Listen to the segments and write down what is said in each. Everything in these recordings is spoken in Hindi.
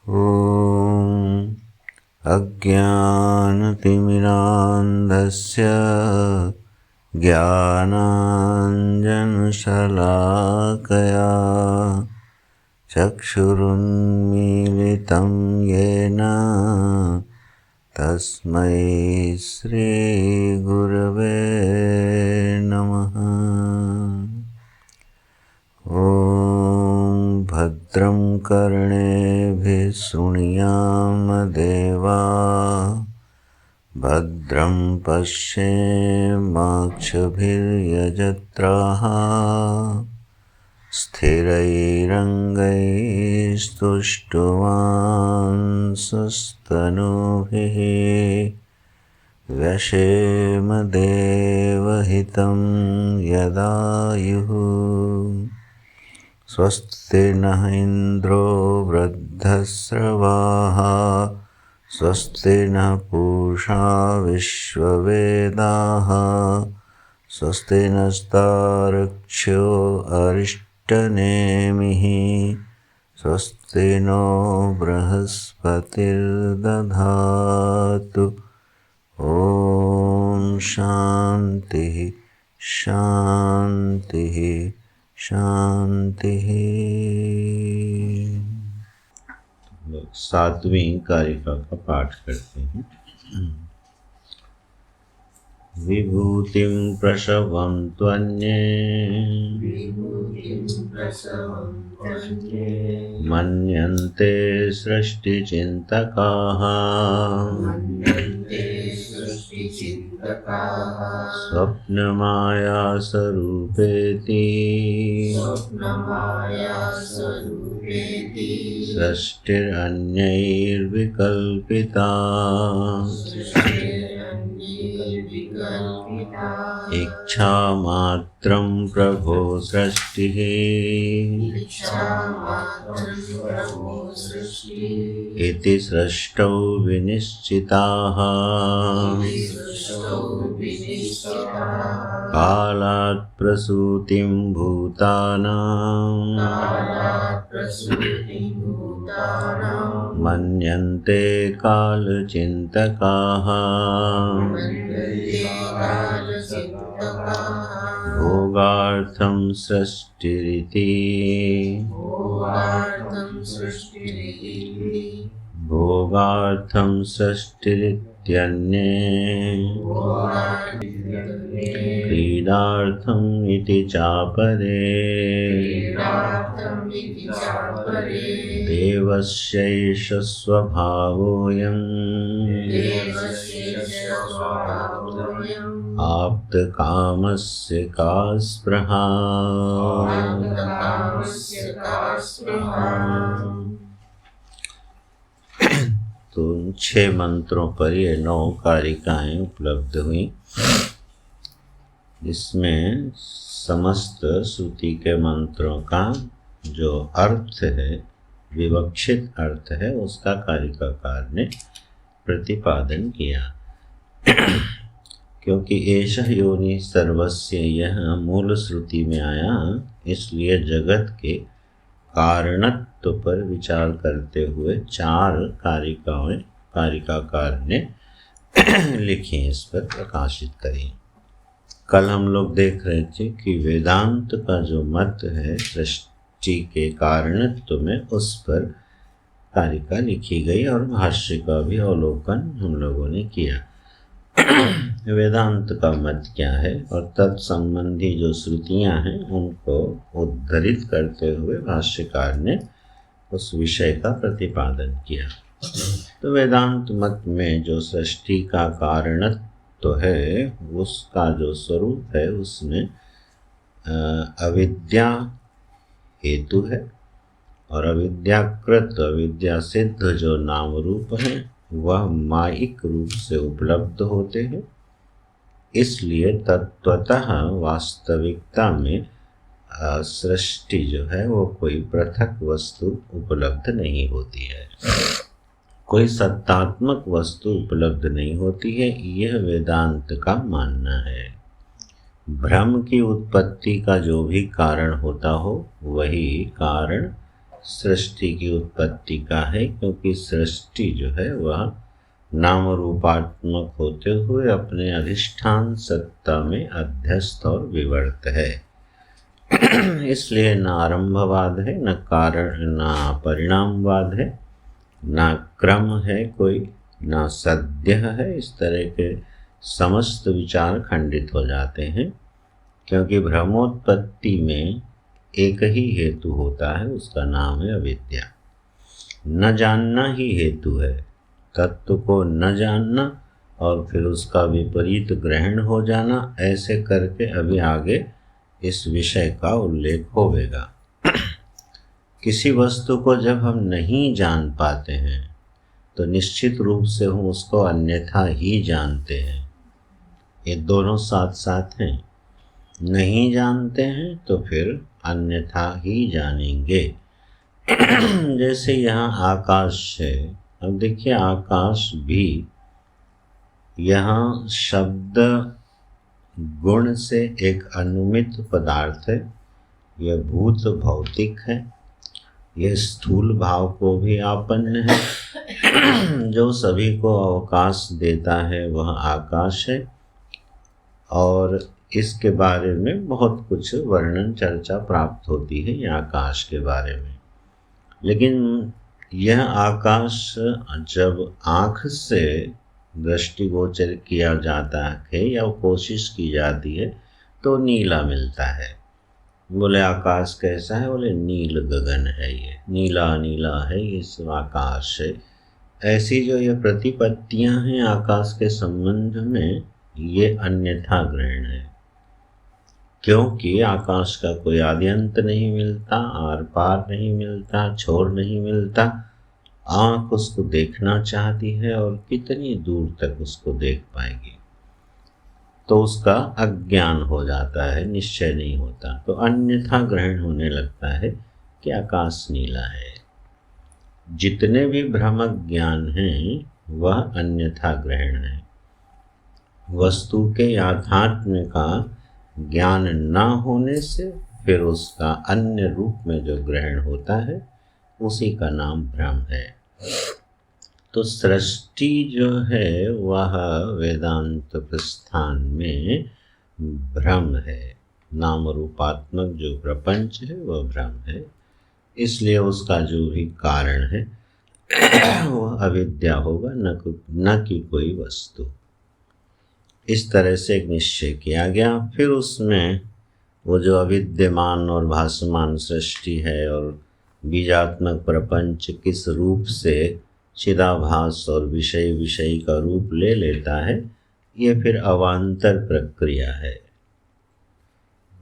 ॐ अज्ञानतिमिरान्धस्य ज्ञानाञ्जनशलाकया चक्षुरुन्मीलितं येन तस्मै श्रीगुरवे नमः। ॐ भद्रं कर्णेभिः शृणुयाम देवाः, भद्रं पश्येमाक्षभिर्यजत्राः, स्थिरैरङ्गैस्तुष्टुवांसस्तनूभिः व्यशेम देवहितं यदायुः। स्वस्ति नः इन्द्रो वृद्धश्रवाः, स्वस्ति नः पूषा विश्ववेदाः, स्वस्ति नस्तार्क्ष्यो अरिष्टनेमिः, स्वस्ति नो बृहस्पतिर्दधातु। ॐ शान्तिः शान्तिः शान्तिः। सातवीं कारिका का पाठ करते हैं। विभूतिं प्रसवं त्वन्ये मन्यन्ते सृष्टिचिन्तकाः, स्वप्नमायासरूपेति सृष्टिरन्यैर्विकल्पिता। इच्छामात्रं प्रभो सृष्टिः, इति सृष्टौ विनिश्चिताः। कालात् प्रसूतिं भूतानां मन्यन्ते कालचिन्तकाः। भोगार्थं सृष्टिरिति भोगार्थं सृष्टिरित्यन्ये क्रीडार्थम् इति चापरे। देवस्यैष स्वभावोऽयम् आप्तकामस्य का स्पृहा। तो 6 मंत्रों पर ये 9 कारिकाएं उपलब्ध हुई। इसमें समस्त श्रुति के मंत्रों का जो अर्थ है, विवक्षित अर्थ है, उसका कारिकाकार ने प्रतिपादन किया। क्योंकि एषः योनि सर्वस्य, यह मूल श्रुति में आया, इसलिए जगत के कारणत्व पर विचार करते हुए 4 कारिकाकार ने लिखी, इस पर प्रकाशित करी। कल हम लोग देख रहे थे कि वेदांत का जो मत है सृष्टि के कारणत्व में, उस पर कारिका लिखी गई और भाष्य का भी अवलोकन हम लोगों ने किया। वेदांत का मत क्या है और तत्संबंधी जो श्रुतियां हैं उनको उद्धृत करते हुए भाष्यकार ने उस विषय का प्रतिपादन किया। तो वेदांत मत में जो सृष्टि का कारणत्व है, उसका जो स्वरूप है, उसमें अविद्या हेतु है और अविद्याकृत, अविद्या सिद्ध जो नाम रूप है वह मायिक रूप से उपलब्ध होते हैं। इसलिए तत्वतः वास्तविकता में सृष्टि जो है वो कोई पृथक वस्तु उपलब्ध नहीं होती है, कोई सत्तात्मक वस्तु उपलब्ध नहीं होती है। यह वेदांत का मानना है। भ्रम की उत्पत्ति का जो भी कारण होता हो, वही कारण सृष्टि की उत्पत्ति का है, क्योंकि सृष्टि जो है वह नाम रूपात्मक होते हुए अपने अधिष्ठान सत्ता में अध्यस्त और विवर्त है। इसलिए न आरंभवाद है, न कारण, न परिणामवाद है, न क्रम है कोई, न सद्य है। इस तरह के समस्त विचार खंडित हो जाते हैं, क्योंकि ब्रह्मोत्पत्ति में एक ही हेतु होता है, उसका नाम है अविद्या। न जानना ही हेतु है, तत्व को न जानना और फिर उसका विपरीत ग्रहण हो जाना, ऐसे करके अभी आगे इस विषय का उल्लेख होगा। किसी वस्तु को जब हम नहीं जान पाते हैं तो निश्चित रूप से हम उसको अन्यथा ही जानते हैं। ये दोनों साथ साथ हैं। नहीं जानते हैं तो फिर अन्यथा ही जानेंगे। जैसे यहाँ आकाश है, अब देखिए आकाश भी यहाँ शब्द गुण से एक अनुमित पदार्थ है। यह भूत भौतिक है, यह स्थूल भाव को भी आपन्न है। जो सभी को अवकाश देता है वह आकाश है, और इसके बारे में बहुत कुछ वर्णन चर्चा प्राप्त होती है ये आकाश के बारे में। लेकिन यह आकाश जब आँख से दृष्टिगोचर किया जाता है या कोशिश की जाती है तो नीला मिलता है। बोले आकाश कैसा है? बोले नील गगन है, ये नीला नीला है, इस आकाश है। ऐसी जो ये प्रतिपत्तियां हैं आकाश के संबंध में, ये अन्यथा ग्रहण है, क्योंकि आकाश का कोई आदि अंत नहीं मिलता, आर पार नहीं मिलता, छोर नहीं मिलता। आँख उसको देखना चाहती है और कितनी दूर तक उसको देख पाएगी, तो उसका अज्ञान हो जाता है, निश्चय नहीं होता, तो अन्यथा ग्रहण होने लगता है कि आकाश नीला है। जितने भी भ्रमक ज्ञान हैं वह अन्यथा ग्रहण है। वस्तु के याथात्म्य का ज्ञान न होने से फिर उसका अन्य रूप में जो ग्रहण होता है उसी का नाम भ्रम है। तो सृष्टि जो है वह वेदांत प्रस्थान में भ्रम है। नाम रूपात्मक जो प्रपंच है वह भ्रम है, इसलिए उसका जो भी कारण है वह अविद्या होगा, न कि कोई वस्तु। इस तरह से एक निश्चय किया गया। फिर उसमें वो जो अविद्यमान और भासमान सृष्टि है और बीजात्मक प्रपंच किस रूप से चिदाभास और विषय विषय का रूप ले लेता है, ये फिर अवान्तर प्रक्रिया है।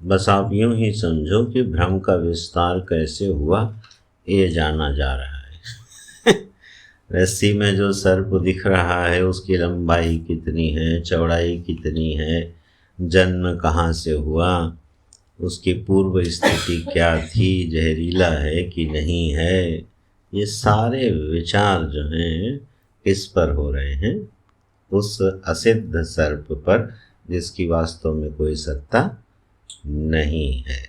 बस आप यूं ही समझो कि भ्रम का विस्तार कैसे हुआ ये जाना जा रहा है। रस्सी में जो सर्प दिख रहा है उसकी लंबाई कितनी है, चौड़ाई कितनी है, जन्म कहाँ से हुआ, उसकी पूर्व स्थिति क्या थी, जहरीला है कि नहीं है, ये सारे विचार जो हैं किस पर हो रहे हैं? उस असिद्ध सर्प पर, जिसकी वास्तव में कोई सत्ता नहीं है।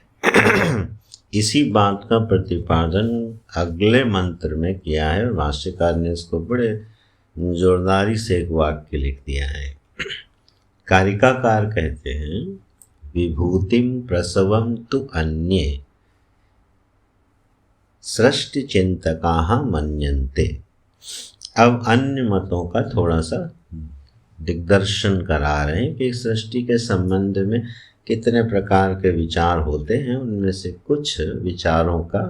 इसी बात का प्रतिपादन अगले मंत्र में किया है और भाष्यकार ने इसको बड़े जोरदारी से एक वाक्य लिख दिया है। कारिकाकार कहते हैं, विभूतिम प्रसवम तु अन्ये सृष्टि चिंतकाः मन्यन्ते। अब अन्य मतों का थोड़ा सा दिग्दर्शन करा रहे हैं कि सृष्टि के संबंध में कितने प्रकार के विचार होते हैं, उनमें से कुछ विचारों का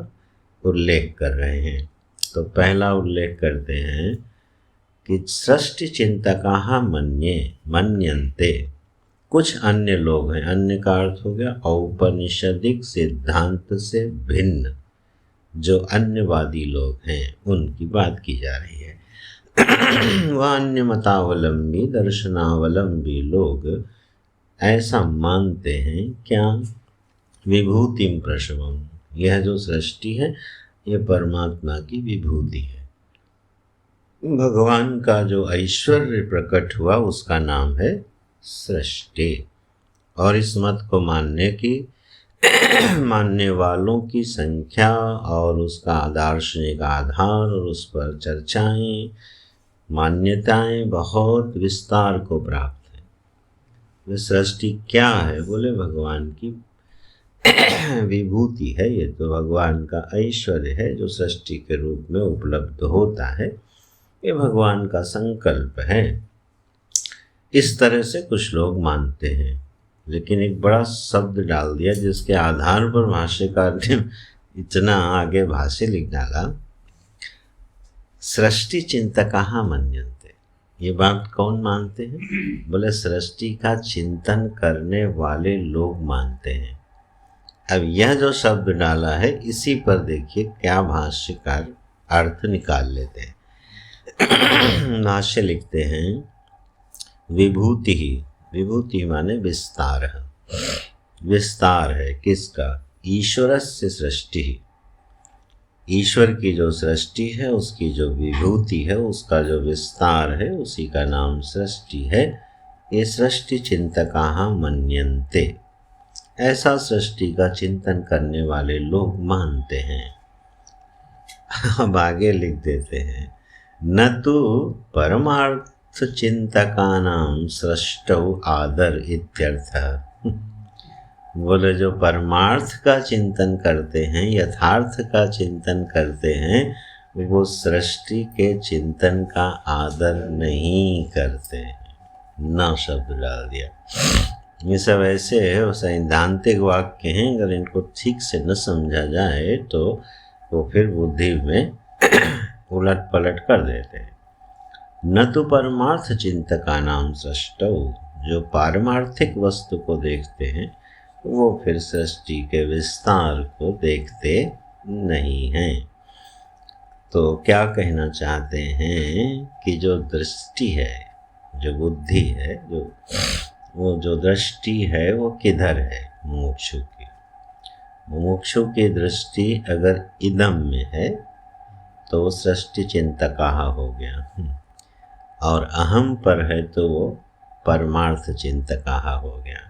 उल्लेख कर रहे हैं। तो पहला उल्लेख करते हैं कि सृष्टि चिंतकाः मन्यन्ते। कुछ अन्य लोग हैं, अन्य का अर्थ हो गया औपनिषदिक सिद्धांत से भिन्न, जो अन्यवादी लोग हैं उनकी बात की जा रही है। वह अन्य मतावलंबी दर्शनावलंबी लोग ऐसा मानते हैं क्या? विभूतिम प्रसवम, यह जो सृष्टि है यह परमात्मा की विभूति है। भगवान का जो ऐश्वर्य प्रकट हुआ उसका नाम है सृष्टि। और इस मत को मानने की मानने वालों की संख्या और उसका दार्शनिक आधार और उस पर चर्चाएं, मान्यताएं बहुत विस्तार को प्राप्त है। सृष्टि क्या है? बोले भगवान की विभूति है। ये तो भगवान का ऐश्वर्य है जो सृष्टि के रूप में उपलब्ध होता है। ये भगवान का संकल्प है। इस तरह से कुछ लोग मानते हैं, लेकिन एक बड़ा शब्द डाल दिया जिसके आधार पर भाष्यकार ने इतना आगे भाष्य लिख डाला, सृष्टि चिंतकाः मन्यन्ते। ये बात कौन मानते हैं? बोले सृष्टि का चिंतन करने वाले लोग मानते हैं। अब यह जो शब्द डाला है इसी पर देखिए क्या भाष्यकार अर्थ निकाल लेते हैं। भाष्य लिखते हैं, विभूति ही, विभूति माने विस्तार है। विस्तार है किसका? ईश्वरस्य सृष्टि। ईश्वर की जो सृष्टि है उसकी जो विभूति है, उसका जो विस्तार है, उसी का नाम सृष्टि है। ये सृष्टि चिंतकाः मन्यन्ते। ऐसा सृष्टि का चिंतन करने वाले लोग मानते हैं। अब आगे लिख देते हैं, न तो परमार्थ चिंतकानां सृष्टौ आदर इत्यर्थः। बोले जो परमार्थ का चिंतन करते हैं, यथार्थ का चिंतन करते हैं, वो सृष्टि के चिंतन का आदर नहीं करते हैं। न शब्द डाल दिया। ये सब ऐसे सैद्धांतिक वाक्य हैं, अगर इनको ठीक से न समझा जाए तो वो फिर बुद्धि में उलट पलट कर देते हैं। न तो परमार्थ चिंतकानां सृष्टौ, जो पारमार्थिक वस्तु को देखते हैं वो फिर सृष्टि के विस्तार को देखते नहीं हैं। तो क्या कहना चाहते हैं कि जो दृष्टि है, जो बुद्धि है, वो जो दृष्टि है वो किधर है? मुमुक्षु की। मुमुक्षु की दृष्टि अगर इदम में है तो वो सृष्टि चिंतकाः हो गया, और अहम पर है तो वो परमार्थ चिंतकाः हो गया।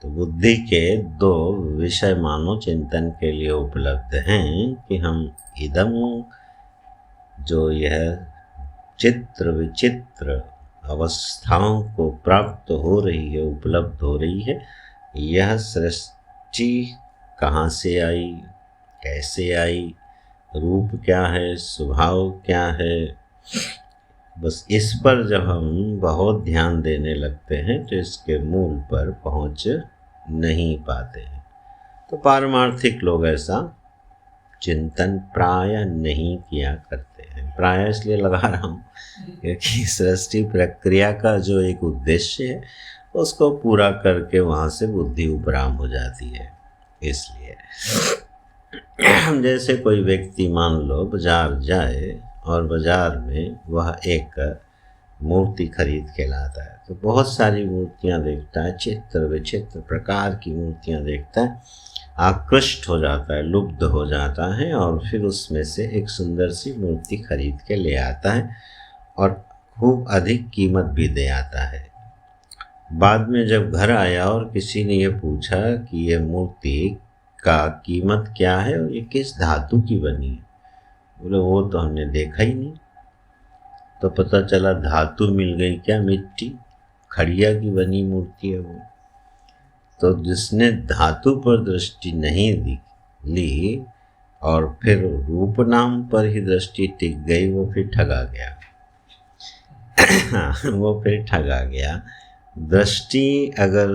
तो बुद्धि के दो विषय मानो चिंतन के लिए उपलब्ध हैं कि हम इदम, जो यह चित्र विचित्र अवस्थाओं को प्राप्त हो रही है, उपलब्ध हो रही है, यह सृष्टि कहाँ से आई, कैसे आई, रूप क्या है, स्वभाव क्या है, बस इस पर जब हम बहुत ध्यान देने लगते हैं तो इसके मूल पर पहुंच नहीं पाते हैं। तो पारमार्थिक लोग ऐसा चिंतन प्राय नहीं किया करते हैं। प्राय इसलिए लगा रहा हूँ क्योंकि सृष्टि प्रक्रिया का जो एक उद्देश्य है उसको पूरा करके वहाँ से बुद्धि उपराम हो जाती है। इसलिए जैसे कोई व्यक्ति मान लो बाजार जाए और बाजार में वह एक मूर्ति खरीद के लाता है, तो बहुत सारी मूर्तियाँ देखता है, चित्र विचित्र प्रकार की मूर्तियाँ देखता है, आकृष्ट हो जाता है, लुब्ध हो जाता है, और फिर उसमें से एक सुंदर सी मूर्ति खरीद के ले आता है और खूब अधिक कीमत भी दे आता है। बाद में जब घर आया और किसी ने ये पूछा कि ये मूर्ति का कीमत क्या है और ये किस धातु की बनी है, बोले वो तो हमने देखा ही नहीं। तो पता चला धातु मिल गई, क्या मिट्टी, खड़िया की बनी मूर्ति है वो। तो जिसने धातु पर दृष्टि नहीं ली और फिर रूप नाम पर ही दृष्टि टिक गई, वो फिर ठगा गया। वो फिर ठगा गया। दृष्टि अगर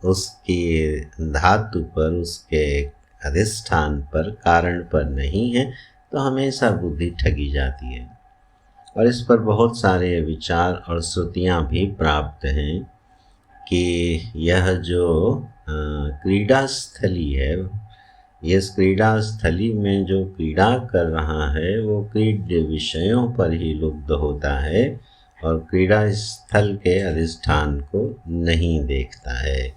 उसकी धातु पर, उसके अधिष्ठान पर, कारण पर नहीं है तो हमेशा बुद्धि ठगी जाती है। और इस पर बहुत सारे विचार और श्रुतियाँ भी प्राप्त हैं कि यह जो क्रीड़ा स्थली है, इस क्रीड़ा स्थली में जो क्रीड़ा कर रहा है वो क्रीड्य विषयों पर ही लुब्ध होता है और क्रीड़ा स्थल के अधिष्ठान को नहीं देखता है।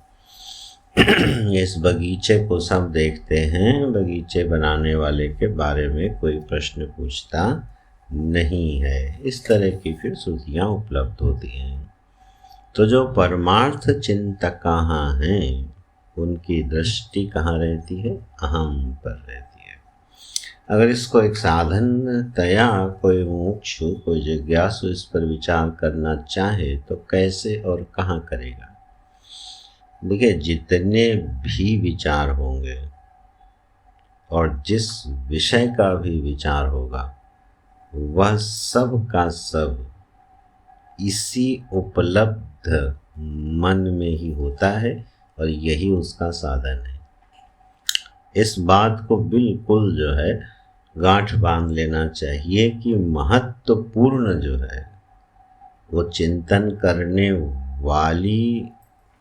इस बगीचे को सब देखते हैं, बगीचे बनाने वाले के बारे में कोई प्रश्न पूछता नहीं है। इस तरह की फिर श्रुतियाँ उपलब्ध होती हैं। तो जो परमार्थ चिंतकाः हैं उनकी दृष्टि कहाँ रहती है? अहम पर रहती है। अगर इसको एक साधन तया कोई मुमुक्षु, कोई जिज्ञासु इस पर विचार करना चाहे तो कैसे और कहाँ करेगा? देखिए, जितने भी विचार होंगे और जिस विषय का भी विचार होगा वह सब का सब इसी उपलब्ध मन में ही होता है और यही उसका साधन है। इस बात को बिल्कुल जो है गांठ बांध लेना चाहिए कि महत्वपूर्ण जो है वो चिंतन करने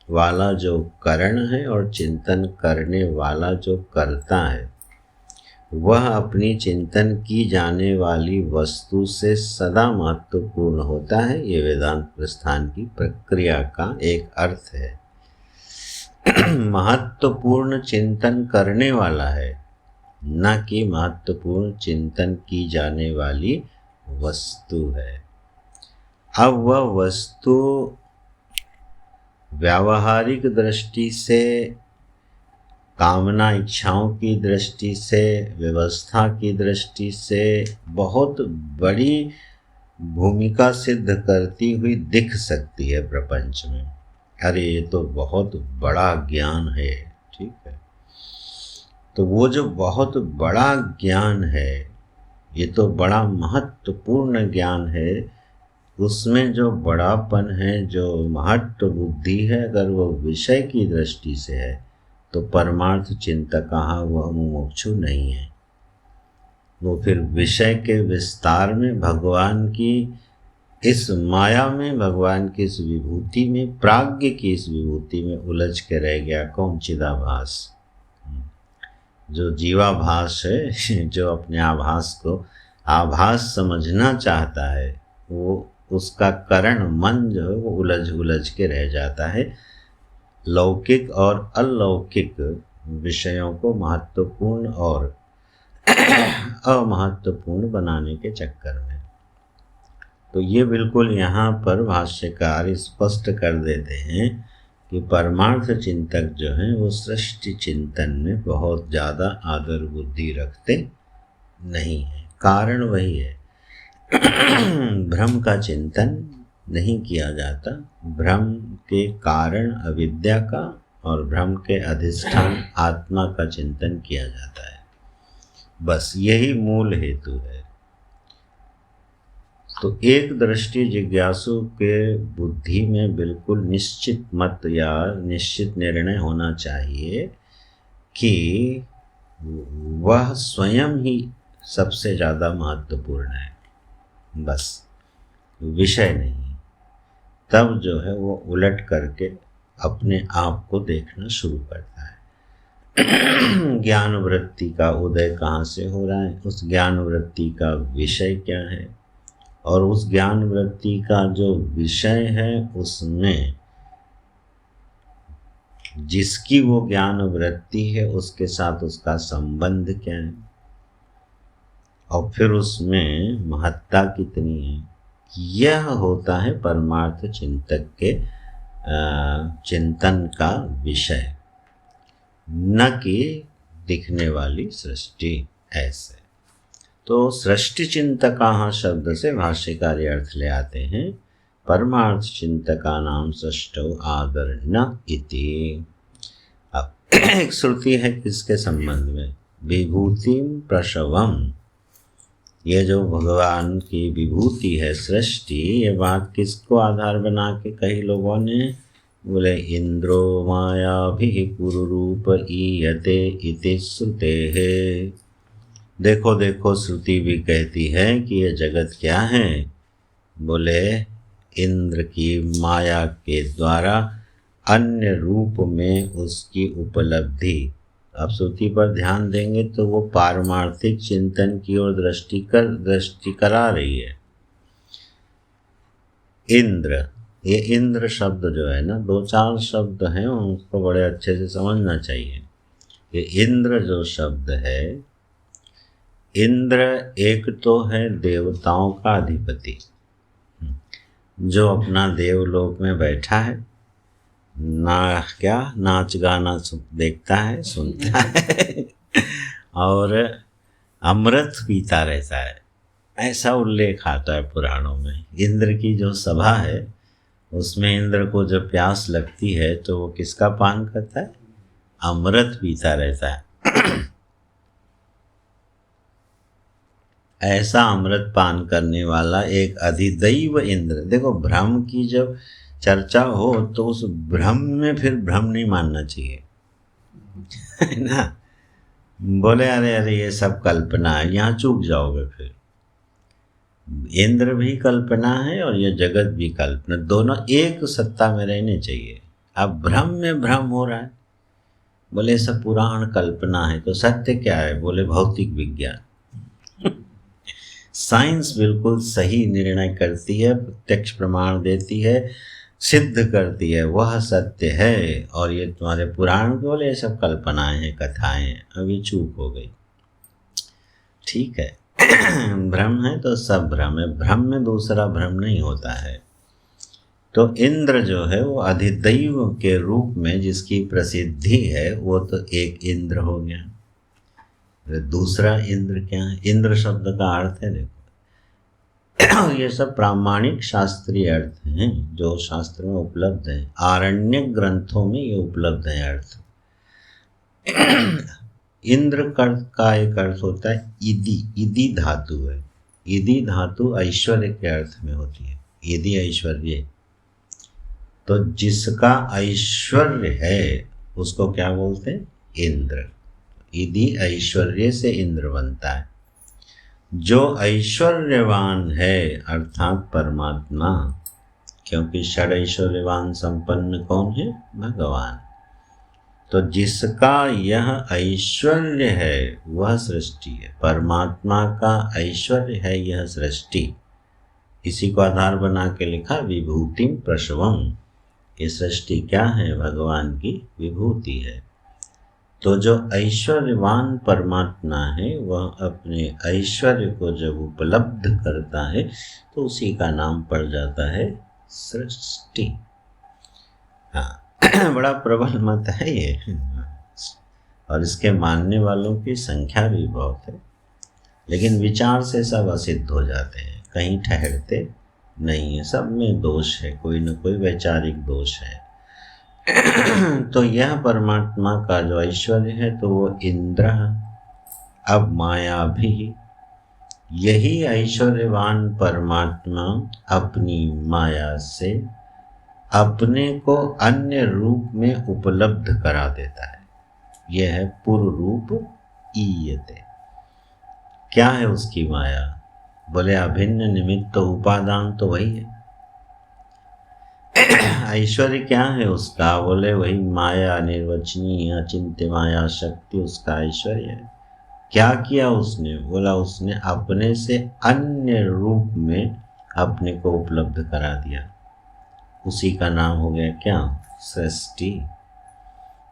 वाला जो करण है और चिंतन करने वाला जो करता है वह अपनी चिंतन की जाने वाली वस्तु से सदा महत्वपूर्ण होता है। ये वेदांत प्रस्थान की प्रक्रिया का एक अर्थ है। महत्वपूर्ण चिंतन करने वाला है, न कि महत्वपूर्ण चिंतन की जाने वाली वस्तु है। अब वह वस्तु व्यावहारिक दृष्टि से, कामना इच्छाओं की दृष्टि से, व्यवस्था की दृष्टि से बहुत बड़ी भूमिका सिद्ध करती हुई दिख सकती है प्रपंच में। अरे ये तो बहुत बड़ा ज्ञान है, ठीक है। तो वो जो बहुत बड़ा ज्ञान है, ये तो बड़ा महत्वपूर्ण ज्ञान है, उसमें जो बड़ापन है, जो महत्व बुद्धि है, अगर वो विषय की दृष्टि से है तो परमार्थ चिंतक वह मुमुक्षु नहीं है। वो फिर विषय के विस्तार में, भगवान की इस माया में, भगवान की इस विभूति में, प्राज्ञ की इस विभूति में उलझ के रह गया। कौन? चिदाभास, जो जीवाभास है, जो अपने आभास को आभास समझना चाहता है, वो उसका करण मन जो है वो उलझ के रह जाता है लौकिक और अलौकिक विषयों को महत्वपूर्ण और अमहत्वपूर्ण बनाने के चक्कर में। तो ये बिल्कुल यहाँ पर भाष्यकार स्पष्ट कर देते हैं कि परमार्थ चिंतक जो हैं वो सृष्टि चिंतन में बहुत ज़्यादा आदर बुद्धि रखते नहीं हैं। कारण वही है, भ्रम का चिंतन नहीं किया जाता। भ्रम के कारण अविद्या का और भ्रम के अधिष्ठान आत्मा का चिंतन किया जाता है। बस यही मूल हेतु है। तो एक दृष्टि जिज्ञासु के बुद्धि में बिल्कुल निश्चित मत या निश्चित निर्णय होना चाहिए कि वह स्वयं ही सबसे ज़्यादा महत्वपूर्ण है, बस विषय नहीं। तब जो है वो उलट करके अपने आप को देखना शुरू करता है। ज्ञान वृत्ति का उदय कहाँ से हो रहा है, उस ज्ञान वृत्ति का विषय क्या है, और उस ज्ञान वृत्ति का जो विषय है उसमें जिसकी वो ज्ञान वृत्ति है उसके साथ उसका संबंध क्या है, और फिर उसमें महत्ता कितनी है। यह होता है परमार्थ चिंतक के चिंतन का विषय, न कि दिखने वाली सृष्टि। ऐसे तो सृष्टि चिंतका शब्द से भाष्यकार अर्थ ले आते हैं परमार्थ चिंतका नाम सृष्टौ आदर न इति। अब एक श्रुति है किसके संबंध में? विभूतिम प्रसवम। ये जो भगवान की विभूति है सृष्टि, ये बात किसको आधार बना के कई लोगों ने? बोले इंद्रो माया भी पुरुरूप ईयते इति श्रुते है। देखो देखो, श्रुति भी कहती है कि ये जगत क्या है? बोले इंद्र की माया के द्वारा अन्य रूप में उसकी उपलब्धि। अब श्रुति पर ध्यान देंगे तो वो पारमार्थिक चिंतन की ओर दृष्टि करा रही है। इंद्र, ये इंद्र शब्द जो है ना, दो चार शब्द हैं, उसको बड़े अच्छे से समझना चाहिए। ये इंद्र जो शब्द है, इंद्र एक तो है देवताओं का अधिपति जो अपना देवलोक में बैठा है, ना क्या नाच गाना देखता है, सुनता है और अमृत पीता रहता है, ऐसा उल्लेख आता है पुराणों में। इंद्र की जो सभा है उसमें इंद्र को जब प्यास लगती है तो वो किसका पान करता है? अमृत पीता रहता है। ऐसा अमृत पान करने वाला एक अधिदैव इंद्र। देखो, भ्रम की जब चर्चा हो तो उस भ्रम में फिर भ्रम नहीं मानना चाहिए, है ना। बोले अरे अरे ये सब कल्पना है, यहाँ चूक जाओगे फिर। इंद्र भी कल्पना है और ये जगत भी कल्पना, दोनों एक सत्ता में रहने चाहिए। अब भ्रम में भ्रम हो रहा है, बोले सब पुराण कल्पना है, तो सत्य क्या है? बोले भौतिक विज्ञान। साइंस बिल्कुल सही निर्णय करती है, प्रत्यक्ष प्रमाण देती है, सिद्ध करती है, वह सत्य है। और ये तुम्हारे पुराण बोले ये सब कल्पनाएं हैं, कथाएं हैं। अब ये चूक हो गई, ठीक है। भ्रम है तो सब भ्रम है, भ्रम में दूसरा भ्रम नहीं होता है। तो इंद्र जो है वो अधिदैव के रूप में जिसकी प्रसिद्धि है, वो तो एक इंद्र हो गया। दूसरा इंद्र क्या है? इंद्र शब्द का अर्थ है, देखो ये सब प्रामाणिक शास्त्रीय अर्थ हैं जो शास्त्र में उपलब्ध है, आरण्यक ग्रंथों में ये उपलब्ध है अर्थ। इंद्र का एक अर्थ होता है इदि, इदि धातु है। इदि धातु ऐश्वर्य के अर्थ में होती है, इदि ऐश्वर्य। तो जिसका ऐश्वर्य है उसको क्या बोलते हैं? इंद्र। इदि ऐश्वर्य से इंद्र बनता है। जो ऐश्वर्यवान है अर्थात परमात्मा, क्योंकि षड ऐश्वर्यवान संपन्न कौन है? भगवान। तो जिसका यह ऐश्वर्य है वह सृष्टि है। परमात्मा का ऐश्वर्य है यह सृष्टि। इसी को आधार बना के लिखा विभूतिम प्रसवम। ये सृष्टि क्या है? भगवान की विभूति है। तो जो ऐश्वर्यवान परमात्मा है वह अपने ऐश्वर्य को जब उपलब्ध करता है तो उसी का नाम पड़ जाता है सृष्टि। हाँ, बड़ा प्रबल मत है ये, और इसके मानने वालों की संख्या भी बहुत है, लेकिन विचार से सब असिद्ध हो जाते हैं, कहीं ठहरते नहीं है। सब में दोष है, कोई न कोई वैचारिक दोष है। तो यह परमात्मा का जो ऐश्वर्य है तो वो इंद्र। अब माया भी, यही ऐश्वर्यवान परमात्मा अपनी माया से अपने को अन्य रूप में उपलब्ध करा देता है। यह है पुर रूप ईयते। क्या है उसकी माया? बोले अभिन्न निमित्त उपादान, तो वही है। ऐश्वर्य क्या है उसका? बोले वही माया, निर्वचनीय अचिंत्य माया शक्ति उसका ऐश्वर्य है। क्या किया उसने? बोला उसने अपने से अन्य रूप में अपने को उपलब्ध करा दिया, उसी का नाम हो गया क्या? सृष्टि।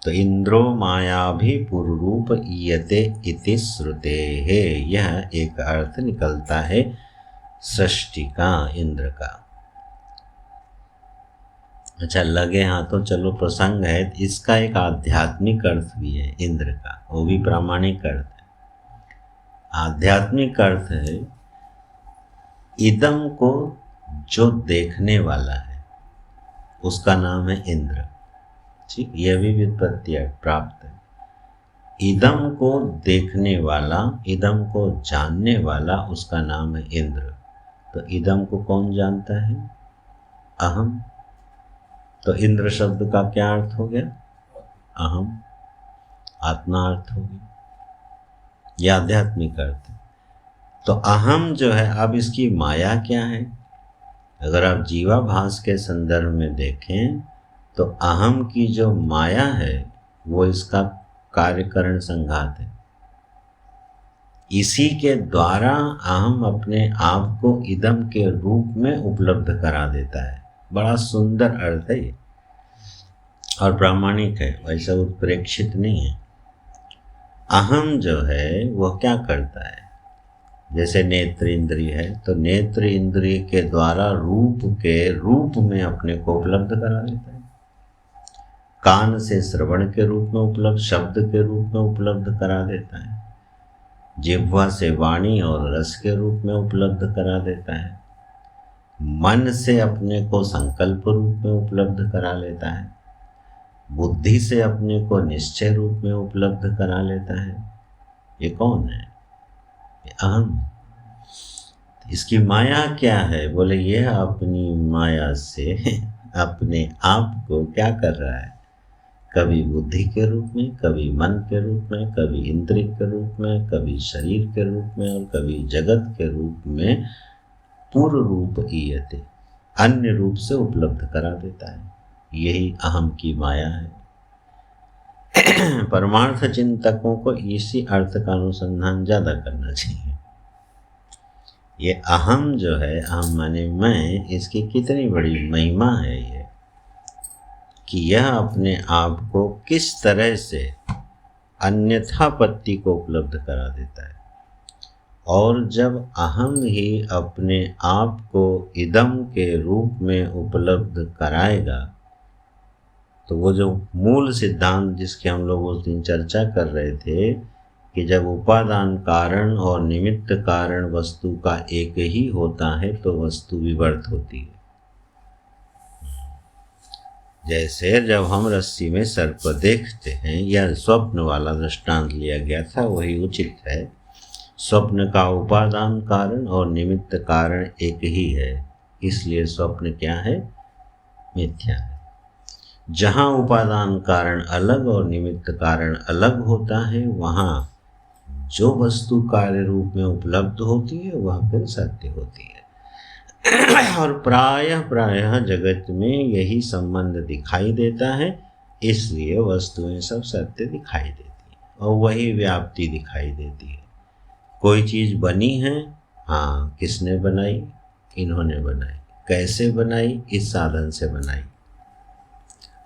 तो इंद्रो माया भी पुरूप ईयते इति श्रुते है। यह एक अर्थ निकलता है सृष्टि का, इंद्र का। अच्छा, लगे हाँ तो चलो, प्रसंग है, इसका एक आध्यात्मिक अर्थ भी है इंद्र का, वो भी प्रामाणिक अर्थ है। आध्यात्मिक अर्थ है इदम को जो देखने वाला है उसका नाम है इंद्र। ठीक, यह भी व्युत्पत्ति प्राप्त है। इदम को देखने वाला, इदम को जानने वाला, उसका नाम है इंद्र। तो इदम को कौन जानता है? अहम। तो इंद्र शब्द का क्या अर्थ हो गया? अहम, आत्मा अर्थ हो गया, यह आध्यात्मिक अर्थ है। तो अहम जो है, अब इसकी माया क्या है? अगर आप जीवाभास के संदर्भ में देखें तो अहम की जो माया है वो इसका कार्यकरण संघात है। इसी के द्वारा अहम अपने आप को इदम के रूप में उपलब्ध करा देता है। बड़ा सुंदर अर्थ है ये और प्रामाणिक है, वैसा उत्प्रेक्षित नहीं है। अहम जो है वह क्या करता है? जैसे नेत्र इंद्रिय है तो नेत्र इंद्रिय के द्वारा रूप के रूप में अपने को उपलब्ध करा देता है। कान से श्रवण के रूप में उपलब्ध, शब्द के रूप में उपलब्ध करा देता है। जिह्वा से वाणी और रस के रूप में उपलब्ध करा देता है। मन से अपने को संकल्प रूप में उपलब्ध करा लेता है। बुद्धि से अपने को निश्चय रूप में उपलब्ध करा लेता है। ये कौन है? ये अहम। इसकी माया क्या है? बोले ये अपनी माया से अपने आप को क्या कर रहा है? कभी बुद्धि के रूप में, कभी मन के रूप में, कभी इंद्रिय के रूप में, कभी शरीर के रूप में और कभी जगत के रूप में पूर्व रूप ईयते, अन्य रूप से उपलब्ध करा देता है। यही अहम की माया है। परमार्थ चिंतकों को इसी अर्थ का अनुसंधान ज्यादा करना चाहिए। ये अहम जो है, अहम माने मैं, इसकी कितनी बड़ी महिमा है ये, कि यह अपने आप को किस तरह से अन्यथापत्ति को उपलब्ध करा देता है। और जब अहम ही अपने आप को इदम के रूप में उपलब्ध कराएगा, तो वो जो मूल सिद्धांत जिसकी हम लोग उस दिन चर्चा कर रहे थे कि जब उपादान कारण और निमित्त कारण वस्तु का एक ही होता है तो वस्तु विवर्त होती है। जैसे जब हम रस्सी में सर्प देखते हैं, या स्वप्न वाला दृष्टांत लिया गया था, वही उचित है। स्वप्न का उपादान कारण और निमित्त कारण एक ही है, इसलिए स्वप्न क्या है? मिथ्या है। जहाँ उपादान कारण अलग और निमित्त कारण अलग होता है, वहाँ जो वस्तु कार्य रूप में उपलब्ध होती है वह फिर सत्य होती है। और प्रायः जगत में यही संबंध दिखाई देता है, इसलिए वस्तुएं सब सत्य दिखाई देती हैं और वही व्याप्ति दिखाई देती है। कोई चीज़ बनी है, हाँ, किसने बनाई? इन्होंने बनाई। कैसे बनाई? इस साधन से बनाई।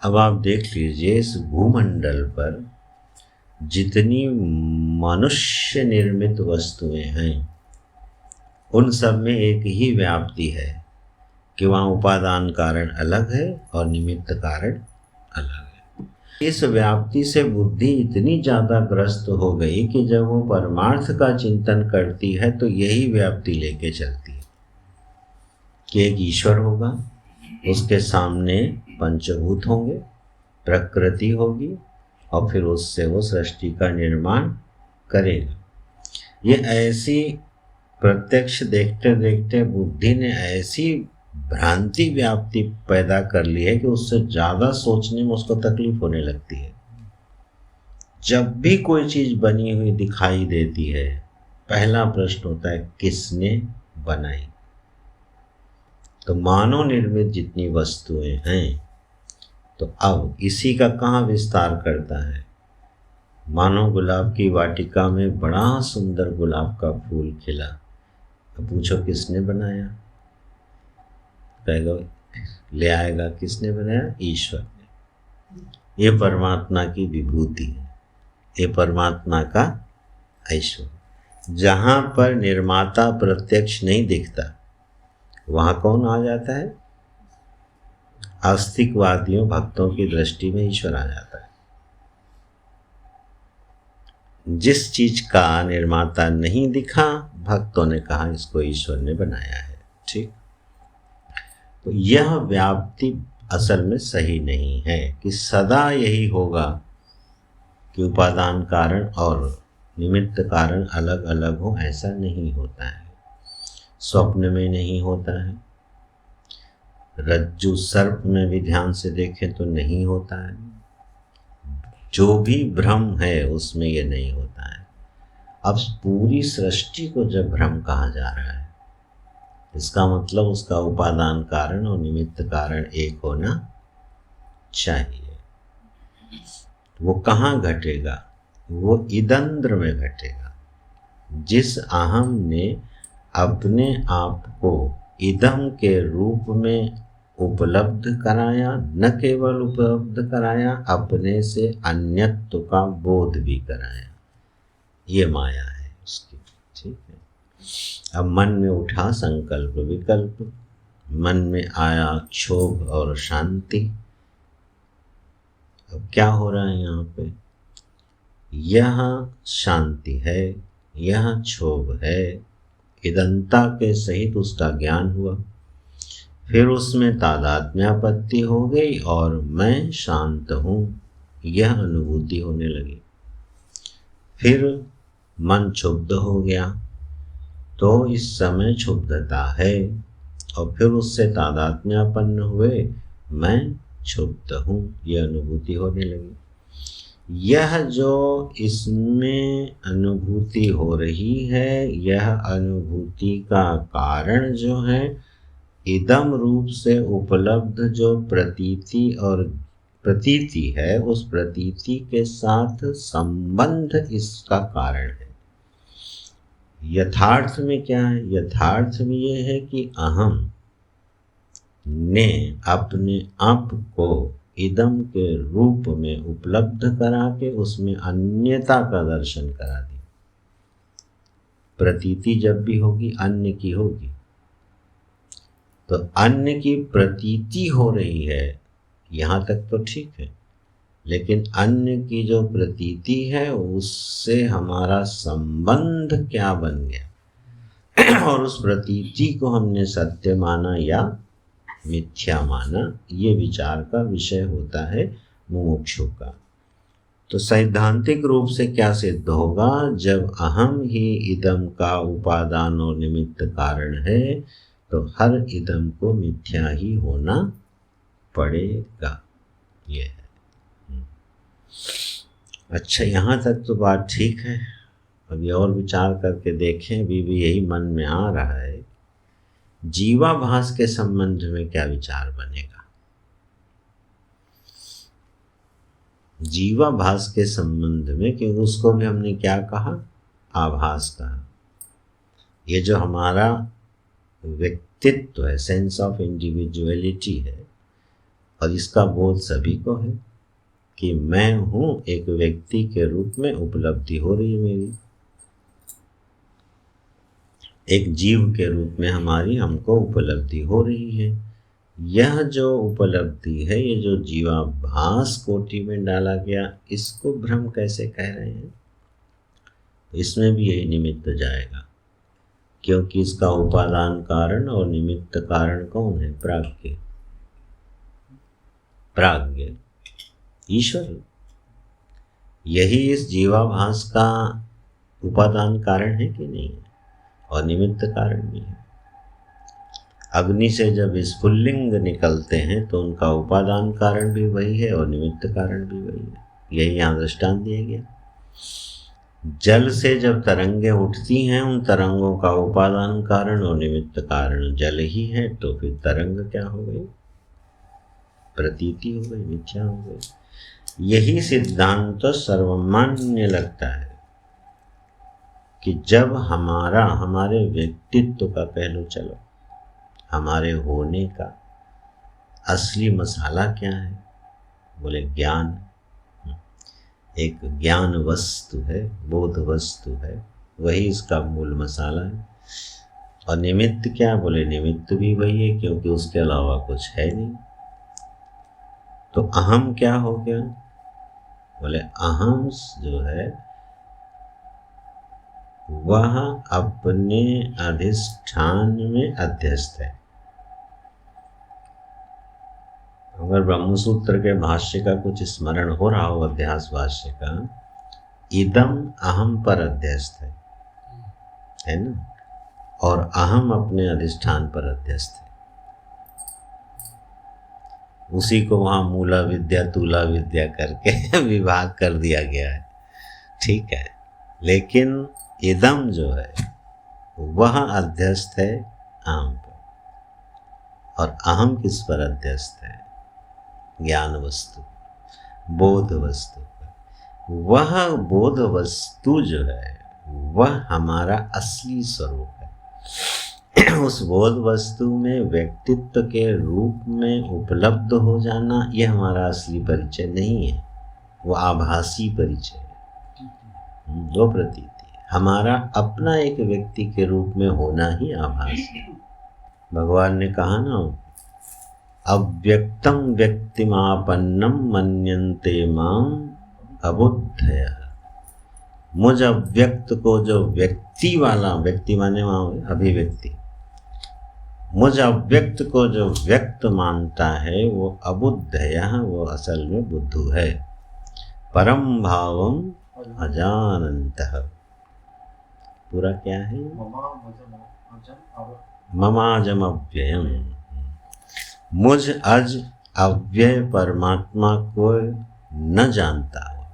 अब आप देख लीजिए, इस भूमंडल पर जितनी मनुष्य निर्मित वस्तुएं हैं, उन सब में एक ही व्याप्ति है कि वहाँ उपादान कारण अलग है और निमित्त कारण अलग है। इस व्याप्ति से बुद्धि इतनी ज़्यादा ग्रस्त हो गई कि जब वो परमार्थ का चिंतन करती है तो यही व्याप्ति लेके चलती है कि एक ईश्वर होगा, उसके सामने पंचभूत होंगे, प्रकृति होगी और फिर उससे वो सृष्टि का निर्माण करेगा। ये ऐसी प्रत्यक्ष देखते देखते बुद्धि ने ऐसी भ्रांति व्याप्ति पैदा कर ली है कि उससे ज़्यादा सोचने में उसको तकलीफ होने लगती है। जब भी कोई चीज़ बनी हुई दिखाई देती है, पहला प्रश्न होता है किसने बनाई? तो मानव निर्मित जितनी वस्तुएं हैं, तो अब इसी का कहाँ विस्तार करता है? मानो गुलाब की वाटिका में बड़ा सुंदर गुलाब का फूल खिला, अब पूछो किसने बनाया? कहेगा, ले आएगा किसने बनाया? ईश्वर ने। ये परमात्मा की विभूति है, ये परमात्मा का ऐश्वर्य। जहाँ पर निर्माता प्रत्यक्ष नहीं दिखता, वहाँ कौन आ जाता है? आस्तिकवादियों, भक्तों की दृष्टि में ईश्वर आ जाता है। जिस चीज का निर्माता नहीं दिखा, भक्तों ने कहा इसको ईश्वर ने बनाया है। ठीक, तो यह व्याप्ति असल में सही नहीं है कि सदा यही होगा कि उपादान कारण और निमित्त कारण अलग अलग हो, ऐसा नहीं होता है। स्वप्न में नहीं होता है, रज्जु सर्प में भी ध्यान से देखें तो नहीं होता है, जो भी भ्रम है उसमें ये नहीं होता है। अब पूरी सृष्टि को जब भ्रम कहा जा रहा है, इसका मतलब उसका उपादान कारण और निमित्त कारण एक होना चाहिए। वो कहाँ घटेगा? वो इदंद्र में घटेगा। जिस अहम ने अपने आप को इदम के रूप में उपलब्ध कराया, न केवल उपलब्ध कराया, अपने से अन्यत्व का बोध भी कराया। ये माया है उसकी। ठीक है। अब मन में उठा संकल्प विकल्प, मन में आया क्षोभ और शांति, अब क्या हो रहा है यहाँ पे? यह शांति है, यह क्षोभ है, इदंता के सहित उसका ज्ञान हुआ। फिर उसमें तादात्म्यापत्ति हो गई और मैं शांत हूँ, यह अनुभूति होने लगी। फिर मन क्षुब्ध हो गया, तो इस समय क्षुब्धता है, और फिर उससे तादात्म्यापन्न हुए, मैं क्षुब्ध हूँ, यह अनुभूति होने लगी। यह जो इसमें अनुभूति हो रही है, यह अनुभूति का कारण जो है, इदम रूप से उपलब्ध जो प्रतीति है, उस प्रतीति के साथ संबंध इसका कारण है। यथार्थ में क्या है? यथार्थ में यह है कि अहम ने अपने आप को इदम के रूप में उपलब्ध करा के उसमें अन्यता का दर्शन करा दिया। प्रतीति जब भी होगी अन्य की होगी, तो अन्य की प्रतीति हो रही है, यहाँ तक तो ठीक है, लेकिन अन्य की जो प्रतीति है उससे हमारा संबंध क्या बन गया और उस प्रतीति को हमने सत्य माना या मिथ्या माना, ये विचार का विषय होता है मुमुक्षु का। तो सैद्धांतिक रूप से क्या सिद्ध होगा? जब अहम ही इदम का उपादान और निमित्त कारण है, तो हर इदम को मिथ्या ही होना पड़ेगा। ये है। अच्छा, यहाँ तक तो बात ठीक है। अभी और विचार करके देखें, अभी भी यही मन में आ रहा है, जीवाभास के संबंध में क्या विचार बनेगा? जीवाभास के संबंध में, क्योंकि उसको भी हमने क्या कहा? आभास कहा। ये जो हमारा व्यक्तित्व है, सेंस ऑफ इंडिविजुअलिटी है, और इसका बोध सभी को है कि मैं हूँ, एक व्यक्ति के रूप में उपलब्धि हो रही है मेरी, एक जीव के रूप में हमको उपलब्धि हो रही है। यह जो उपलब्धि है, ये जो जीवाभास कोटि में डाला गया, इसको भ्रम कैसे कह रहे हैं? इसमें भी यही निमित्त जाएगा, क्योंकि इसका उपादान कारण और निमित्त कारण कौन है? प्राज्ञ, प्राज्ञ ईश्वर। यही इस जीवाभास का उपादान कारण है कि नहीं है? और निमित्त कारण भी है। अग्नि से जब स्फुल्लिंग निकलते हैं तो उनका उपादान कारण भी वही है और निमित्त कारण भी वही है। यही यहाँ दृष्टांत दिया गया। जल से जब तरंगें उठती हैं, उन तरंगों का उपादान कारण और निमित्त कारण जल ही है, तो फिर तरंग क्या हो गई? प्रतीति हो गई, मिथ्या हो गई। यही सिद्धांत सर्वमान्य लगता है कि जब हमारे व्यक्तित्व का पहलू चलो, हमारे होने का असली मसाला क्या है? बोले ज्ञान। एक ज्ञान वस्तु है, बोध वस्तु है, वही इसका मूल मसाला है। और निमित्त क्या? बोले निमित्त भी वही है, क्योंकि उसके अलावा कुछ है नहीं। तो अहम क्या हो गया? बोले अहम जो है वह अपने अधिष्ठान में अध्यस्त है। अगर ब्रह्मसूत्र के भाष्य का कुछ स्मरण हो रहा हो, अध्यास भाष्य का, इदम अहम पर अध्यस्त है ना, और अहम अपने अधिष्ठान पर अध्यस्त है। उसी को वहाँ मूला विद्या तूला विद्या करके विभाग कर दिया गया है, ठीक है। लेकिन इदम जो है वह अध्यस्त है अहम पर, और अहम किस पर अध्यस्त है? ज्ञान वस्तु, बोध वस्तु पर। वह बोध वस्तु जो है वह हमारा असली स्वरूप है। उस बोध वस्तु में व्यक्तित्व के रूप में उपलब्ध हो जाना, यह हमारा असली परिचय नहीं है, वो आभासी परिचय है, वो प्रतीति। हमारा अपना एक व्यक्ति के रूप में होना ही आभास है। भगवान ने कहा ना, अव्यक्तम व्यक्तिमापन्नम मन्यन्ते माम अबुद्धयः। मुझ अव्यक्त को जो व्यक्ति वाला, व्यक्ति माने वहाँ अभिव्यक्ति, मुझ अव्यक्त को जो व्यक्त मानता है वो अबुद्धयः, वो असल में बुद्धू है। परम भावम अजानन्तः। पूरा क्या है? ममाजम अव्ययम। मुझ अज अव्यय परमात्मा को न जानता हुआ,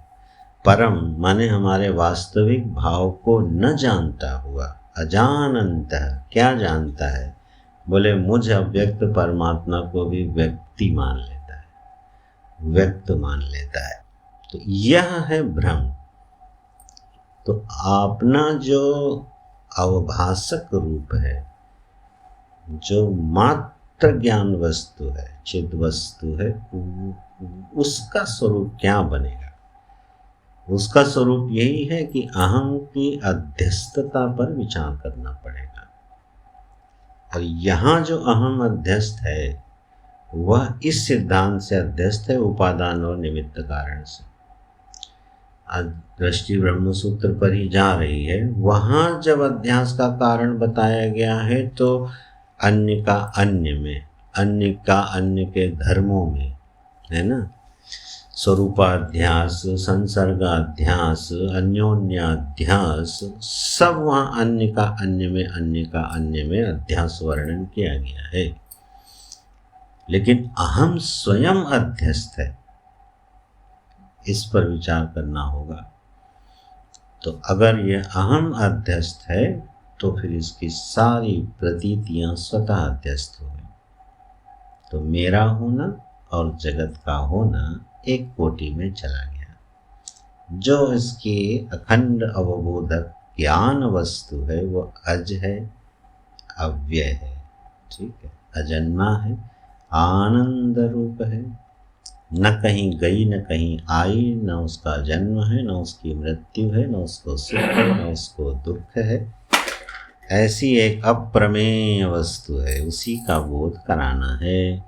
परम माने हमारे वास्तविक भाव को न जानता हुआ, अजानन्तः क्या जानता है? बोले मुझ अव्यक्त परमात्मा को भी व्यक्ति मान लेता है, व्यक्त मान लेता है। तो यह है भ्रम। तो अपना जो अवभासक रूप है, जो मात्र ज्ञान वस्तु है, चिद वस्तु है, उसका स्वरूप क्या बनेगा? उसका स्वरूप यही है कि अहम की अध्यस्तता पर विचार करना पड़ेगा। और यहाँ जो अहम अध्यस्त है वह इस सिद्धांत से अध्यस्त है, उपादान और निमित्त कारण से। आज दृष्टि ब्रह्म सूत्र पर ही जा रही है। वहाँ जब अध्यास का कारण बताया गया है तो अन्य का अन्य में, अन्य का अन्य के धर्मों में, है ना, स्वरूपाध्यास, संसर्गाध्यास, अन्योन्याध्यास, सब वहाँ अन्य का अन्य में, अन्य का अन्य में अध्यास वर्णन किया गया है। लेकिन अहम स्वयं अध्यस्त है, इस पर विचार करना होगा। तो अगर यह अहम अध्यस्त है तो फिर इसकी सारी प्रतीतियां स्वतः अध्यस्त हो गई। तो मेरा होना और जगत का होना एक कोटि में चला गया। जो इसकी अखंड अवबोधक ज्ञान वस्तु है वो अज है, अव्यय है, ठीक है, अजन्मा है, आनंद रूप है, न कहीं गई न कहीं आई, न उसका जन्म है, न उसकी मृत्यु है, न उसको सुख है, न उसको दुख है। ऐसी एक अप्रमेय वस्तु है, उसी का बोध कराना है।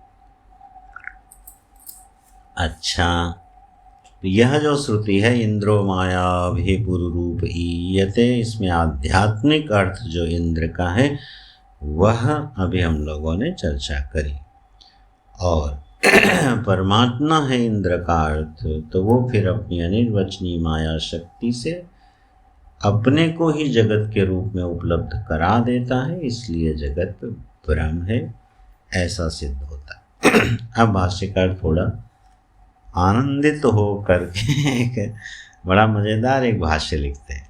अच्छा, यह जो श्रुति है इंद्रो माया भी पुरुरूप ईयते, इसमें आध्यात्मिक अर्थ जो इंद्र का है वह अभी हम लोगों ने चर्चा करी। और परमात्मा है इंद्र का अर्थ, तो वो फिर अपनी अनिर्वचनीय माया शक्ति से अपने को ही जगत के रूप में उपलब्ध करा देता है, इसलिए जगत ब्रह्म है, ऐसा सिद्ध होता है। अब भाष्यकार थोड़ा आनंदित हो करके एक बड़ा मज़ेदार एक भाष्य लिखते हैं।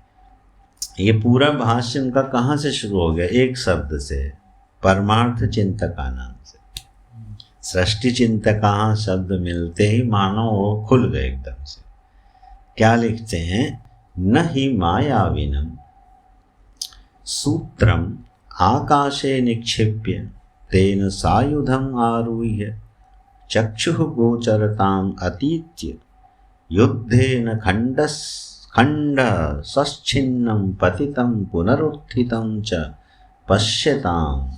ये पूरा भाष्य उनका कहाँ से शुरू हो गया? एक शब्द से, परमार्थ चिंतका नाम से। सृष्टि चिंतका शब्द मिलते ही मानो वो खुल गए एकदम से। क्या लिखते हैं? न ही मायाविनम सूत्रम आकाशे निक्षिप्य तेन सायुधम आरुह्य चक्षुः गोचरताम अतीत्य युद्धेन खंड सच्छिन्नं पतितं पुनरुत्थितं च पश्यताम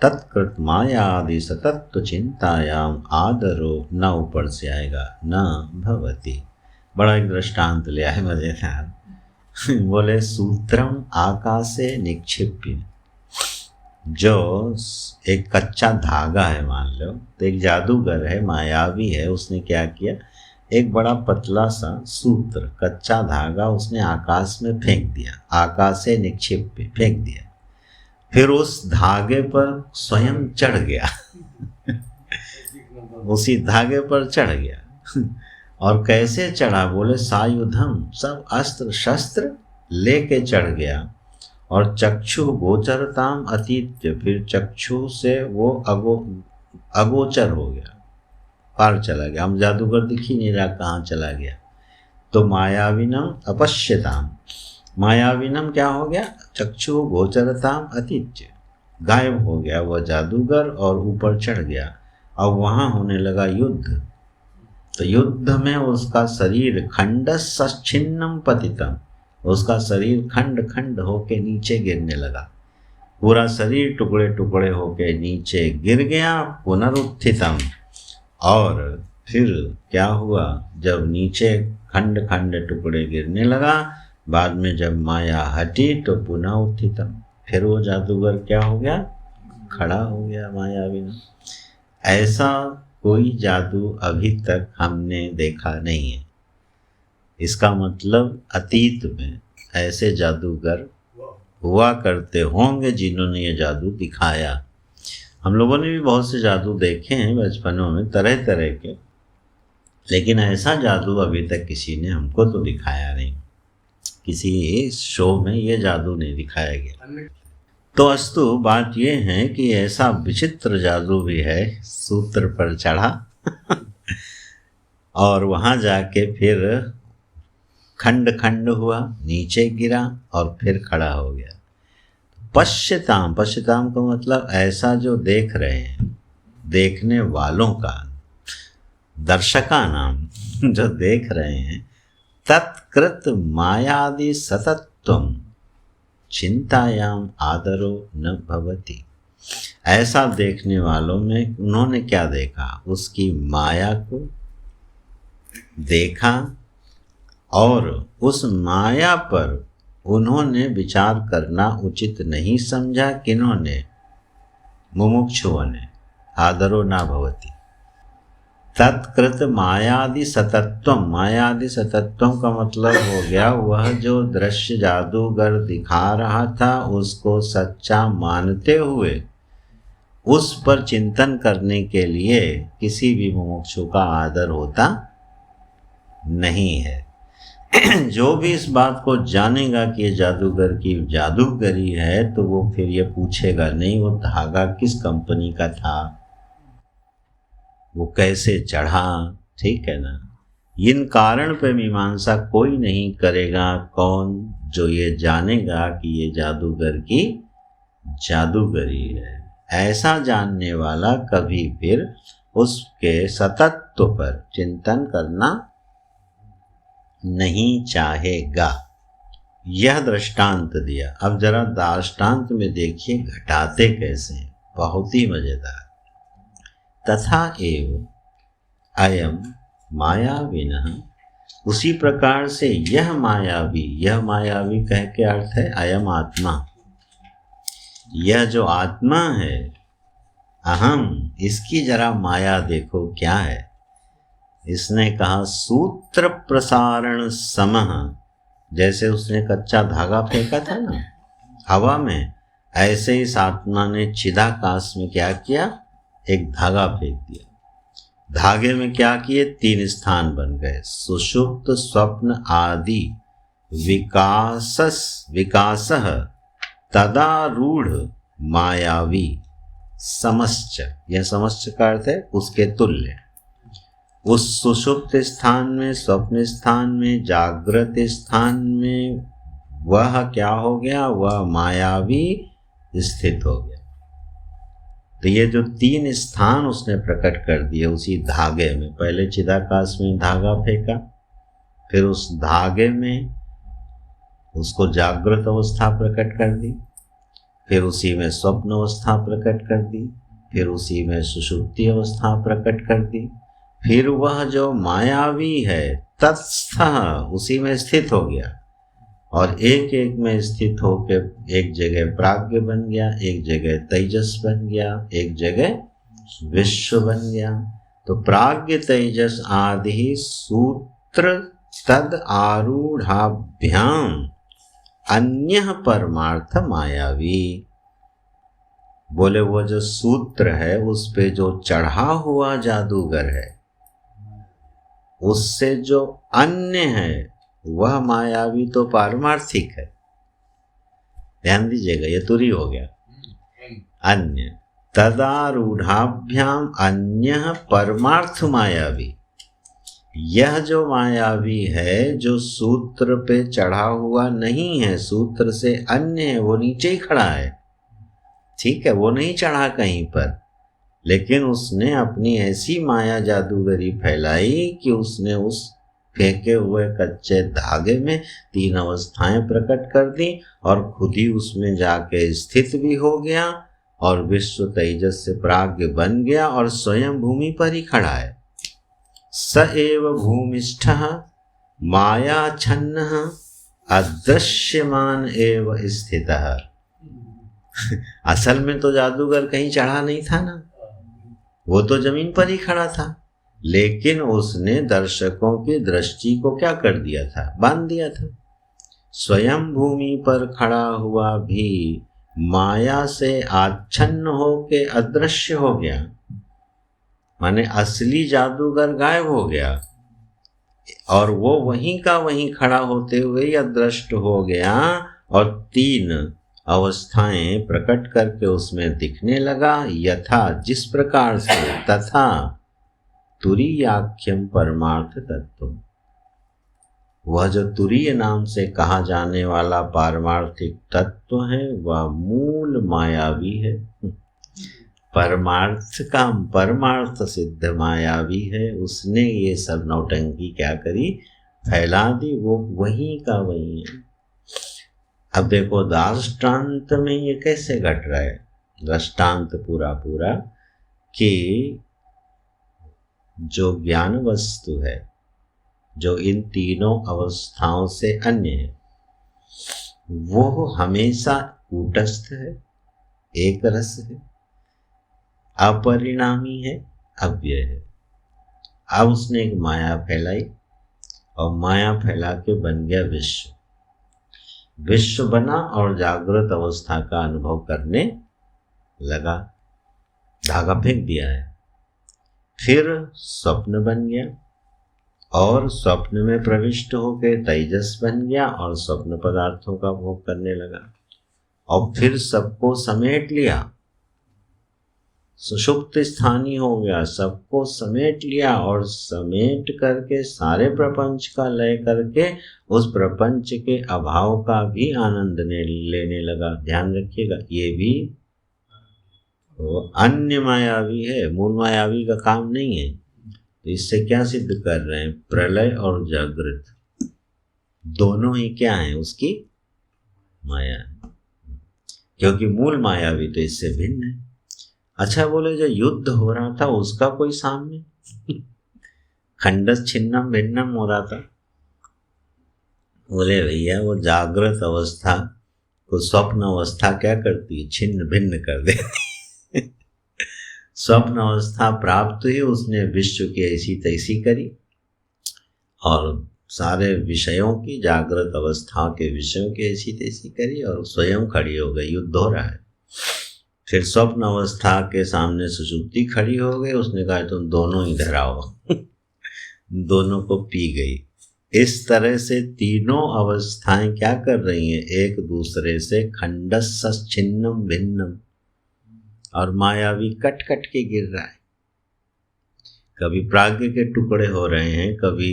तत्कृत मायादि सतत्व चिंतायाम आदरो न ऊपर से आएगा न भवति। बड़ा एक दृष्टांत लिया है मजेदार। बोले सूत्रम आकाशे निक्षिप्य, जो एक कच्चा धागा है मान लो, तो एक जादूगर है, मायावी है, उसने क्या किया, एक बड़ा पतला सा सूत्र, कच्चा धागा उसने आकाश में फेंक दिया, आकाश से निक्षिप्त फेंक दिया, फिर उस धागे पर स्वयं चढ़ गया उसी धागे पर चढ़ गया। और कैसे चढ़ा? बोले सायुधम, सब अस्त्र शस्त्र लेके चढ़ गया। और चक्षु गोचरताम अतीत्य, फिर चक्षु से वो अगोचर हो गया, पार चला गया, हम जादूगर दिख ही नहीं रहा कहाँ चला गया। तो मायाविनम अपश्यताम, मायाविनम क्या हो गया? चक्षु गोचरताम अतीत्य, गायब हो गया वह जादूगर और ऊपर चढ़ गया। अब वहाँ होने लगा युद्ध। तो युद्ध में उसका शरीर खंड सच्छिन्नम पतितम, उसका शरीर खंड खंड होके नीचे गिरने लगा। पूरा शरीर टुकड़े टुकड़े होके नीचे गिर गया। पुनरुत्थितम, और फिर क्या हुआ, जब नीचे खंड खंड टुकड़े गिरने लगा, बाद में जब माया हटी तो पुनः उत्थितम, फिर वो जादूगर क्या हो गया, खड़ा हो गया माया बिना। ऐसा कोई जादू अभी तक हमने देखा नहीं है। इसका मतलब अतीत में ऐसे जादूगर हुआ करते होंगे जिन्होंने ये जादू दिखाया। हम लोगों ने भी बहुत से जादू देखे हैं बचपनों में, तरह तरह के, लेकिन ऐसा जादू अभी तक किसी ने हमको तो दिखाया नहीं। किसी शो में ये जादू नहीं दिखाया गया। तो अस्तु बात ये है कि ऐसा विचित्र जादू भी है, सूत्र पर चढ़ा और वहाँ जाके फिर खंड खंड हुआ, नीचे गिरा और फिर खड़ा हो गया। पश्यताम, पश्यताम का मतलब ऐसा जो देख रहे हैं, देखने वालों का, दर्शका नाम जो देख रहे हैं, तत्कृत मायादि सतत्वम चिंतायाम आदरो न भवति। ऐसा देखने वालों में उन्होंने क्या देखा, उसकी माया को देखा और उस माया पर उन्होंने विचार करना उचित नहीं समझा। किन्होंने, मुमुक्षुओं ने। आदरो ना भवति। तत्कृत मायादि सतत्वम, मायादि सतत्वम का मतलब हो गया वह जो दृश्य जादूगर दिखा रहा था उसको सच्चा मानते हुए उस पर चिंतन करने के लिए किसी भी मुमुक्षु का आदर होता नहीं है। जो भी इस बात को जानेगा कि ये जादूगर की जादूगरी है तो वो फिर ये पूछेगा नहीं वो धागा किस कंपनी का था, वो कैसे चढ़ा, ठीक है ना। इन कारण पे मीमांसा कोई नहीं करेगा। कौन, जो ये जानेगा कि ये जादूगर की जादूगरी है। ऐसा जानने वाला कभी फिर उसके सतत्व पर चिंतन करना नहीं चाहेगा। यह दृष्टांत दिया। अब जरा दृष्टांत में देखिए घटाते कैसे, बहुत ही मजेदार। तथा एव अयम मायाविनः, उसी प्रकार से यह मायावी, यह मायावी कह के अर्थ है अयम आत्मा, यह जो आत्मा है अहम, इसकी जरा माया देखो क्या है। इसने कहा सूत्र प्रसारण समः, जैसे उसने कच्चा धागा फेंका था ना हवा में, ऐसे इस आत्मा ने चिदाकाश में क्या किया, एक धागा फेंक दिया। धागे में क्या किए, 3 स्थान बन गए, सुषुप्त स्वप्न आदि विकासः तदारूढ़ मायावी समश्च, यह समश्च का अर्थ है उसके तुल्य। उस सुषुप्त स्थान में, स्वप्न स्थान में, जागृत स्थान में वह क्या हो गया, वह मायावी स्थित हो गया। तो ये जो 3 स्थान उसने प्रकट कर दिए उसी धागे में, पहले चिदाकाश में धागा फेंका, फिर उस धागे में उसको जागृत अवस्था प्रकट कर दी, फिर उसी में स्वप्न अवस्था प्रकट कर दी, फिर उसी में सुषुप्ति अवस्था प्रकट कर दी, फिर वह जो मायावी है तत्स्थः उसी में स्थित हो गया और एक एक में स्थित होकर एक जगह प्राज्ञ बन गया, एक जगह तेजस बन गया, एक जगह विश्व बन गया। तो प्राज्ञ तेजस आदि सूत्र तद आरूढ़ाभ्याम अन्यः परमार्थ मायावी, बोले वो जो सूत्र है उस पे जो चढ़ा हुआ जादूगर है उससे जो अन्य है वह मायावी तो पारमार्थिक है। ध्यान दीजिएगा, ये तुरी हो गया। अन्य तदारूढ़ाभ्याम अन्यः परमार्थ मायावी, यह जो मायावी है जो सूत्र पे चढ़ा हुआ नहीं है, सूत्र से अन्य है, वो नीचे ही खड़ा है, ठीक है, वो नहीं चढ़ा कहीं पर, लेकिन उसने अपनी ऐसी माया जादूगरी फैलाई कि उसने उस फेंके हुए कच्चे धागे में 3 अवस्थाएं प्रकट कर दी और खुद ही उसमें जाके स्थित भी हो गया और विश्व तेजस से प्राज्ञ बन गया और स्वयं भूमि पर ही खड़ा है। स एव भूमिष्ठः मायाच्छन्नः अदृश्यमान एव स्थितः। असल में तो जादूगर कहीं चढ़ा नहीं था ना, वो तो जमीन पर ही खड़ा था, लेकिन उसने दर्शकों की दृष्टि को क्या कर दिया था, बांध दिया था। स्वयं भूमि पर खड़ा हुआ भी माया से आच्छन्न होके अदृश्य हो गया, माने असली जादूगर गायब हो गया और वो वहीं का वहीं खड़ा होते हुए ही अदृश्य हो गया और 3 अवस्थाएं प्रकट करके उसमें दिखने लगा, यथा जिस प्रकार से, तथा तुरीयाख्यम परमार्थ तत्व। वह जो तुरीय नाम से कहा जाने वाला पारमार्थिक तत्व है वह मूल मायावी है। परमार्थ का परमार्थ सिद्ध मायावी है। उसने ये सब नौटंकी क्या करी, फैला दी, वो वहीं का वहीं है। अब देखो दृष्टांत में ये कैसे घट रहा है, दृष्टांत पूरा कि जो ज्ञान वस्तु है जो इन तीनों अवस्थाओं से अन्य है वो हमेशा कूटस्थ है, एक रस है, अपरिणामी है, अव्यय है। अब उसने एक माया फैलाई और माया फैला के बन गया विश्व। विश्व बना और जागृत अवस्था का अनुभव करने लगा, धागा फेंक दिया है। फिर स्वप्न बन गया और स्वप्न में प्रविष्ट होकर तेजस बन गया और स्वप्न पदार्थों का भोग करने लगा और फिर सबको समेट लिया, सुषुप्त स्थानी हो गया, सबको समेट लिया और समेट करके सारे प्रपंच का लय करके उस प्रपंच के अभाव का भी आनंद लेने लगा। ध्यान रखिएगा, ये भी वो अन्य मायावी है, मूल मायावी का काम नहीं है। तो इससे क्या सिद्ध कर रहे हैं, प्रलय और जागृत दोनों ही क्या है, उसकी माया है, क्योंकि मूल मायावी तो इससे भिन्न है। अच्छा बोले जो युद्ध हो रहा था उसका कोई सामने खंडस छिन्नम भिन्नम हो रहा था। बोले भैया वो जागृत अवस्था को स्वप्न अवस्था क्या करती है, छिन्न भिन्न कर देती। स्वप्न अवस्था प्राप्त हुई, उसने विश्व की ऐसी तैसी करी और सारे विषयों की, जागृत अवस्था के विषयों की ऐसी तैसी करी और स्वयं खड़ी हो गई, युद्ध हो रहा है। फिर स्वप्न अवस्था के सामने सुषुप्ति खड़ी हो गई, उसने कहा तुम दोनों इधर आओ। दोनों को पी गई। इस तरह से तीनों अवस्थाएं क्या कर रही हैं, एक दूसरे से खंडस छिन्नम भिन्नम, और मायावी कट कट के गिर रहा है। कभी प्राज्ञ के टुकड़े हो रहे हैं, कभी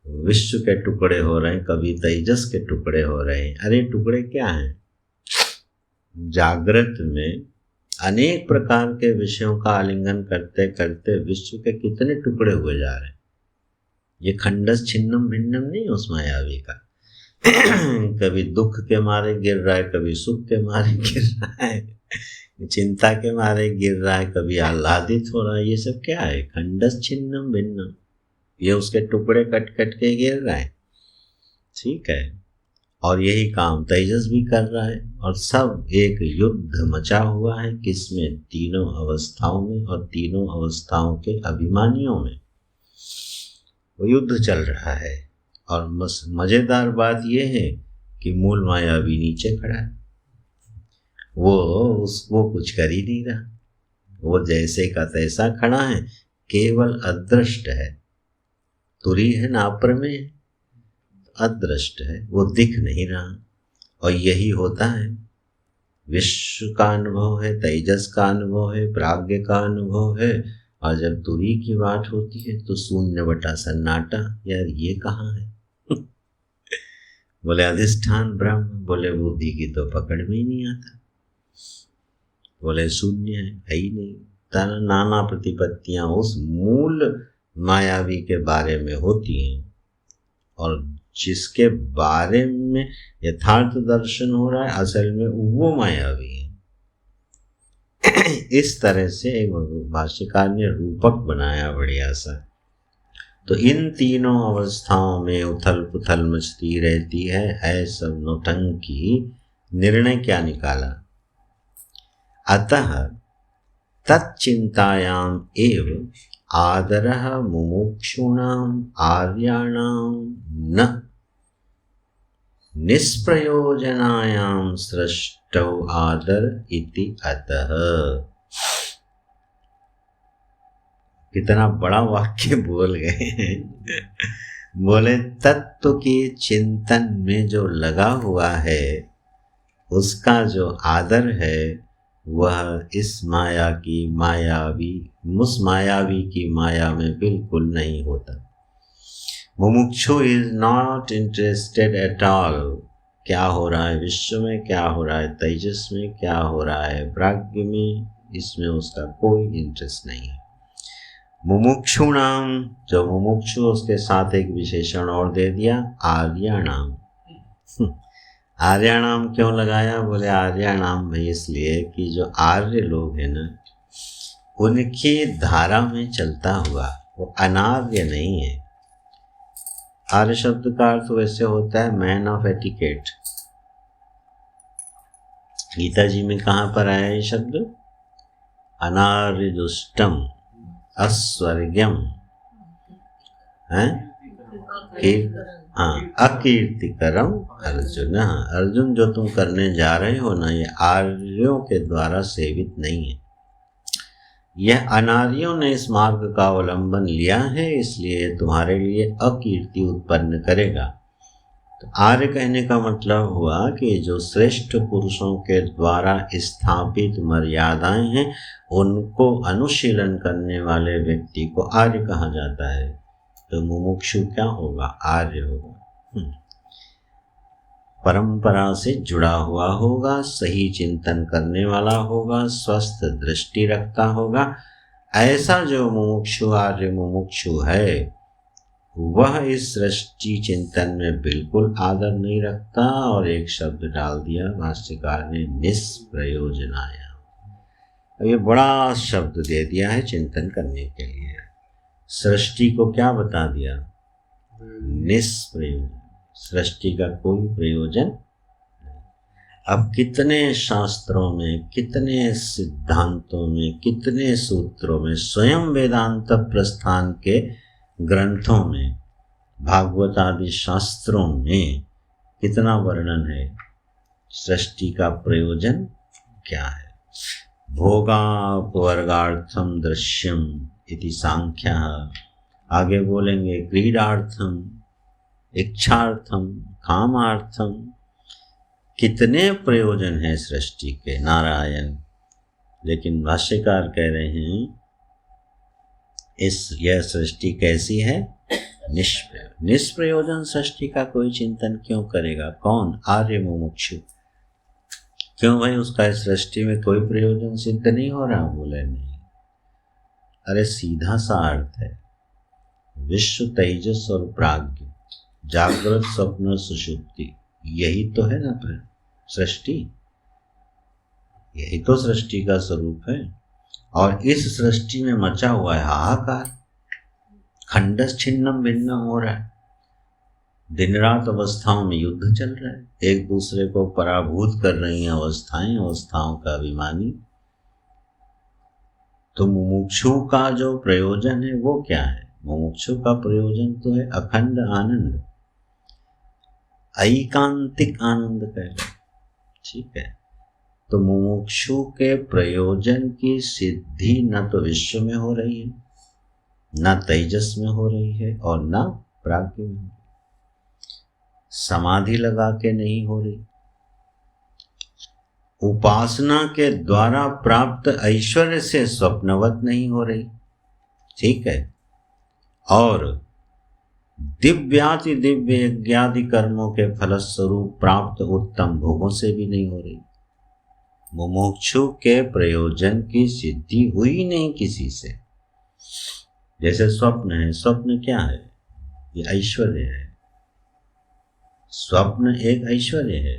विश्व के टुकड़े हो रहे हैं, कभी तेजस के टुकड़े हो रहे हैं। अरे टुकड़े क्या हैं, जागृत में अनेक प्रकार के विषयों का आलिंगन करते करते विश्व के कितने टुकड़े हुए जा रहे हैं। ये खंडस छिन्नम भिन्नम नहीं उस मायावी का। कभी दुख के मारे गिर रहा है, कभी सुख के मारे गिर रहा है, चिंता के मारे गिर रहा है, कभी आह्लादित हो रहा है। ये सब क्या है, खंडस छिन्नम भिन्नम, ये उसके टुकड़े कट कट के गिर रहा है। ठीक है, और यही काम तेजस भी कर रहा है और सब एक युद्ध मचा हुआ है, किसमें, तीनों अवस्थाओं में और तीनों अवस्थाओं के अभिमानियों में वो युद्ध चल रहा है। और मजेदार बात यह है कि मूल मायावी नीचे खड़ा है, वो कुछ कर ही नहीं रहा, वो जैसे का तैसा खड़ा है, केवल अदृष्ट है। तुरी है ना, अप्रमेय है, अदृष्ट है, वो दिख नहीं रहा। और यही होता है, विश्व का अनुभव है, तेजस का अनुभव है, प्राज्ञ का अनुभव है, और जब तुरी की बात होती है तो शून्य बटा सन्नाटा। यार ये कहाँ है? बोले अधिष्ठान ब्रह्म, बोले बुद्धि की तो पकड़ में ही नहीं आता, बोले शून्य है ही नहीं। नाना प्रतिपत्तियां उस मूल मायावी के बारे में होती हैं, और जिसके बारे में यथार्थ दर्शन हो रहा है असल में वो मायावी है। इस तरह से एक भाष्यकार ने रूपक बनाया बढ़िया सा। तो इन तीनों अवस्थाओं में उथल पुथल मचती रहती है सब नौटंकी। निर्णय क्या निकाला? अतः तच्चिंतायाम एव आदरः मुमुक्षूणाम आर्याणाम न निष्प्रयोजनायाम सृष्टौ आदर इति अतः। कितना बड़ा वाक्य बोल गए। बोले तत्व के चिंतन में जो लगा हुआ है उसका जो आदर है वह इस माया की उस मायावी की माया में बिल्कुल नहीं होता। मुमुक्षु is not interested at all. क्या हो रहा है विश्व में, क्या हो रहा है तेजस में, क्या हो रहा है प्राज्ञ में, इसमें उसका कोई इंटरेस्ट नहीं है। मुमुक्षु नाम, जो मुमुक्षु उसके साथ एक विशेषण और दे दिया आर्याणाम। आर्याणाम क्यों लगाया? बोले आर्याणाम भाई इसलिए कि जो आर्य लोग हैं ना उनकी धारा में चलता हुआ, वो अनार्य नहीं है। आर्य शब्द का अर्थ वैसे होता है मैन ऑफ एटिकेट। गीता जी में कहाँ पर आया ये शब्द? अनार्य दुष्टम अस्वर्ग्यम है अकीर्तिकरम अर्जुन। अर्जुन जो तुम करने जा रहे हो ना ये आर्यों के द्वारा सेवित नहीं है। यह अनार्यों ने इस मार्ग का अवलंबन लिया है, इसलिए तुम्हारे लिए अकीर्ति उत्पन्न करेगा। तो आर्य कहने का मतलब हुआ कि जो श्रेष्ठ पुरुषों के द्वारा स्थापित मर्यादाएं हैं उनको अनुशीलन करने वाले व्यक्ति को आर्य कहा जाता है। तो मुमुक्षु क्या होगा? आर्य होगा। परंपरा से जुड़ा हुआ होगा, सही चिंतन करने वाला होगा, स्वस्थ दृष्टि रखता होगा। ऐसा जो मुमुक्षु आर्य मुमुक्षु है वह इस सृष्टि चिंतन में बिल्कुल आदर नहीं रखता। और एक शब्द डाल दिया भाष्यकार ने, निष्प्रयोजनाया। अब ये बड़ा शब्द दे दिया है चिंतन करने के लिए। सृष्टि को क्या बता दिया? निष्प्रयोजन। सृष्टि का कोई प्रयोजन नहीं। अब कितने शास्त्रों में, कितने सिद्धांतों में, कितने सूत्रों में, स्वयं वेदांत प्रस्थान के ग्रंथों में, भागवत आदि शास्त्रों में कितना वर्णन है सृष्टि का प्रयोजन क्या है। भोगापवर्गार्थम दृश्यम इति सांख्या। आगे बोलेंगे क्रीडार्थम, इच्छार्थम, कामार्थम। कितने प्रयोजन है सृष्टि के नारायण। लेकिन भाष्यकार कह रहे हैं यह सृष्टि कैसी है? निष्प्रयोजन सृष्टि का कोई चिंतन क्यों करेगा? कौन? आर्य मुमुक्षु। क्यों भाई, उसका सृष्टि में कोई प्रयोजन सिद्ध नहीं हो रहा? बोले नहीं। अरे सीधा सा अर्थ है, विश्व तेजस और प्राज्ञ, जागृत स्वप्न सुषुप्ति, यही तो है ना सृष्टि। यही तो सृष्टि का स्वरूप है। और इस सृष्टि में मचा हुआ है हाहाकार, खंडस छिन्नम भिन्नम हो रहा है। दिन रात अवस्थाओं में युद्ध चल रहा है, एक दूसरे को पराभूत कर रही हैं अवस्थाओं का अभिमानी। तो मुमुक्षु का जो प्रयोजन है वो क्या है? मुमुक्षु का प्रयोजन तो है अखंड आनंद, ऐकांतिक आनंद कह लो, ठीक है। तो मुमुक्षु के प्रयोजन की सिद्धि न तो विश्व में हो रही है, न तेजस में हो रही है, और न प्राज्ञ में हो रही। समाधि लगा के नहीं हो रही, उपासना के द्वारा प्राप्त ऐश्वर्य से स्वप्नवत नहीं हो रही, ठीक है। और दिव्याति दिव्य यज्ञादि कर्मों के फलस्वरूप प्राप्त उत्तम भोगों से भी नहीं हो रही। मुमुक्षु के प्रयोजन की सिद्धि हुई नहीं किसी से। जैसे स्वप्न है, स्वप्न क्या है? ये ऐश्वर्य है, स्वप्न एक ऐश्वर्य है,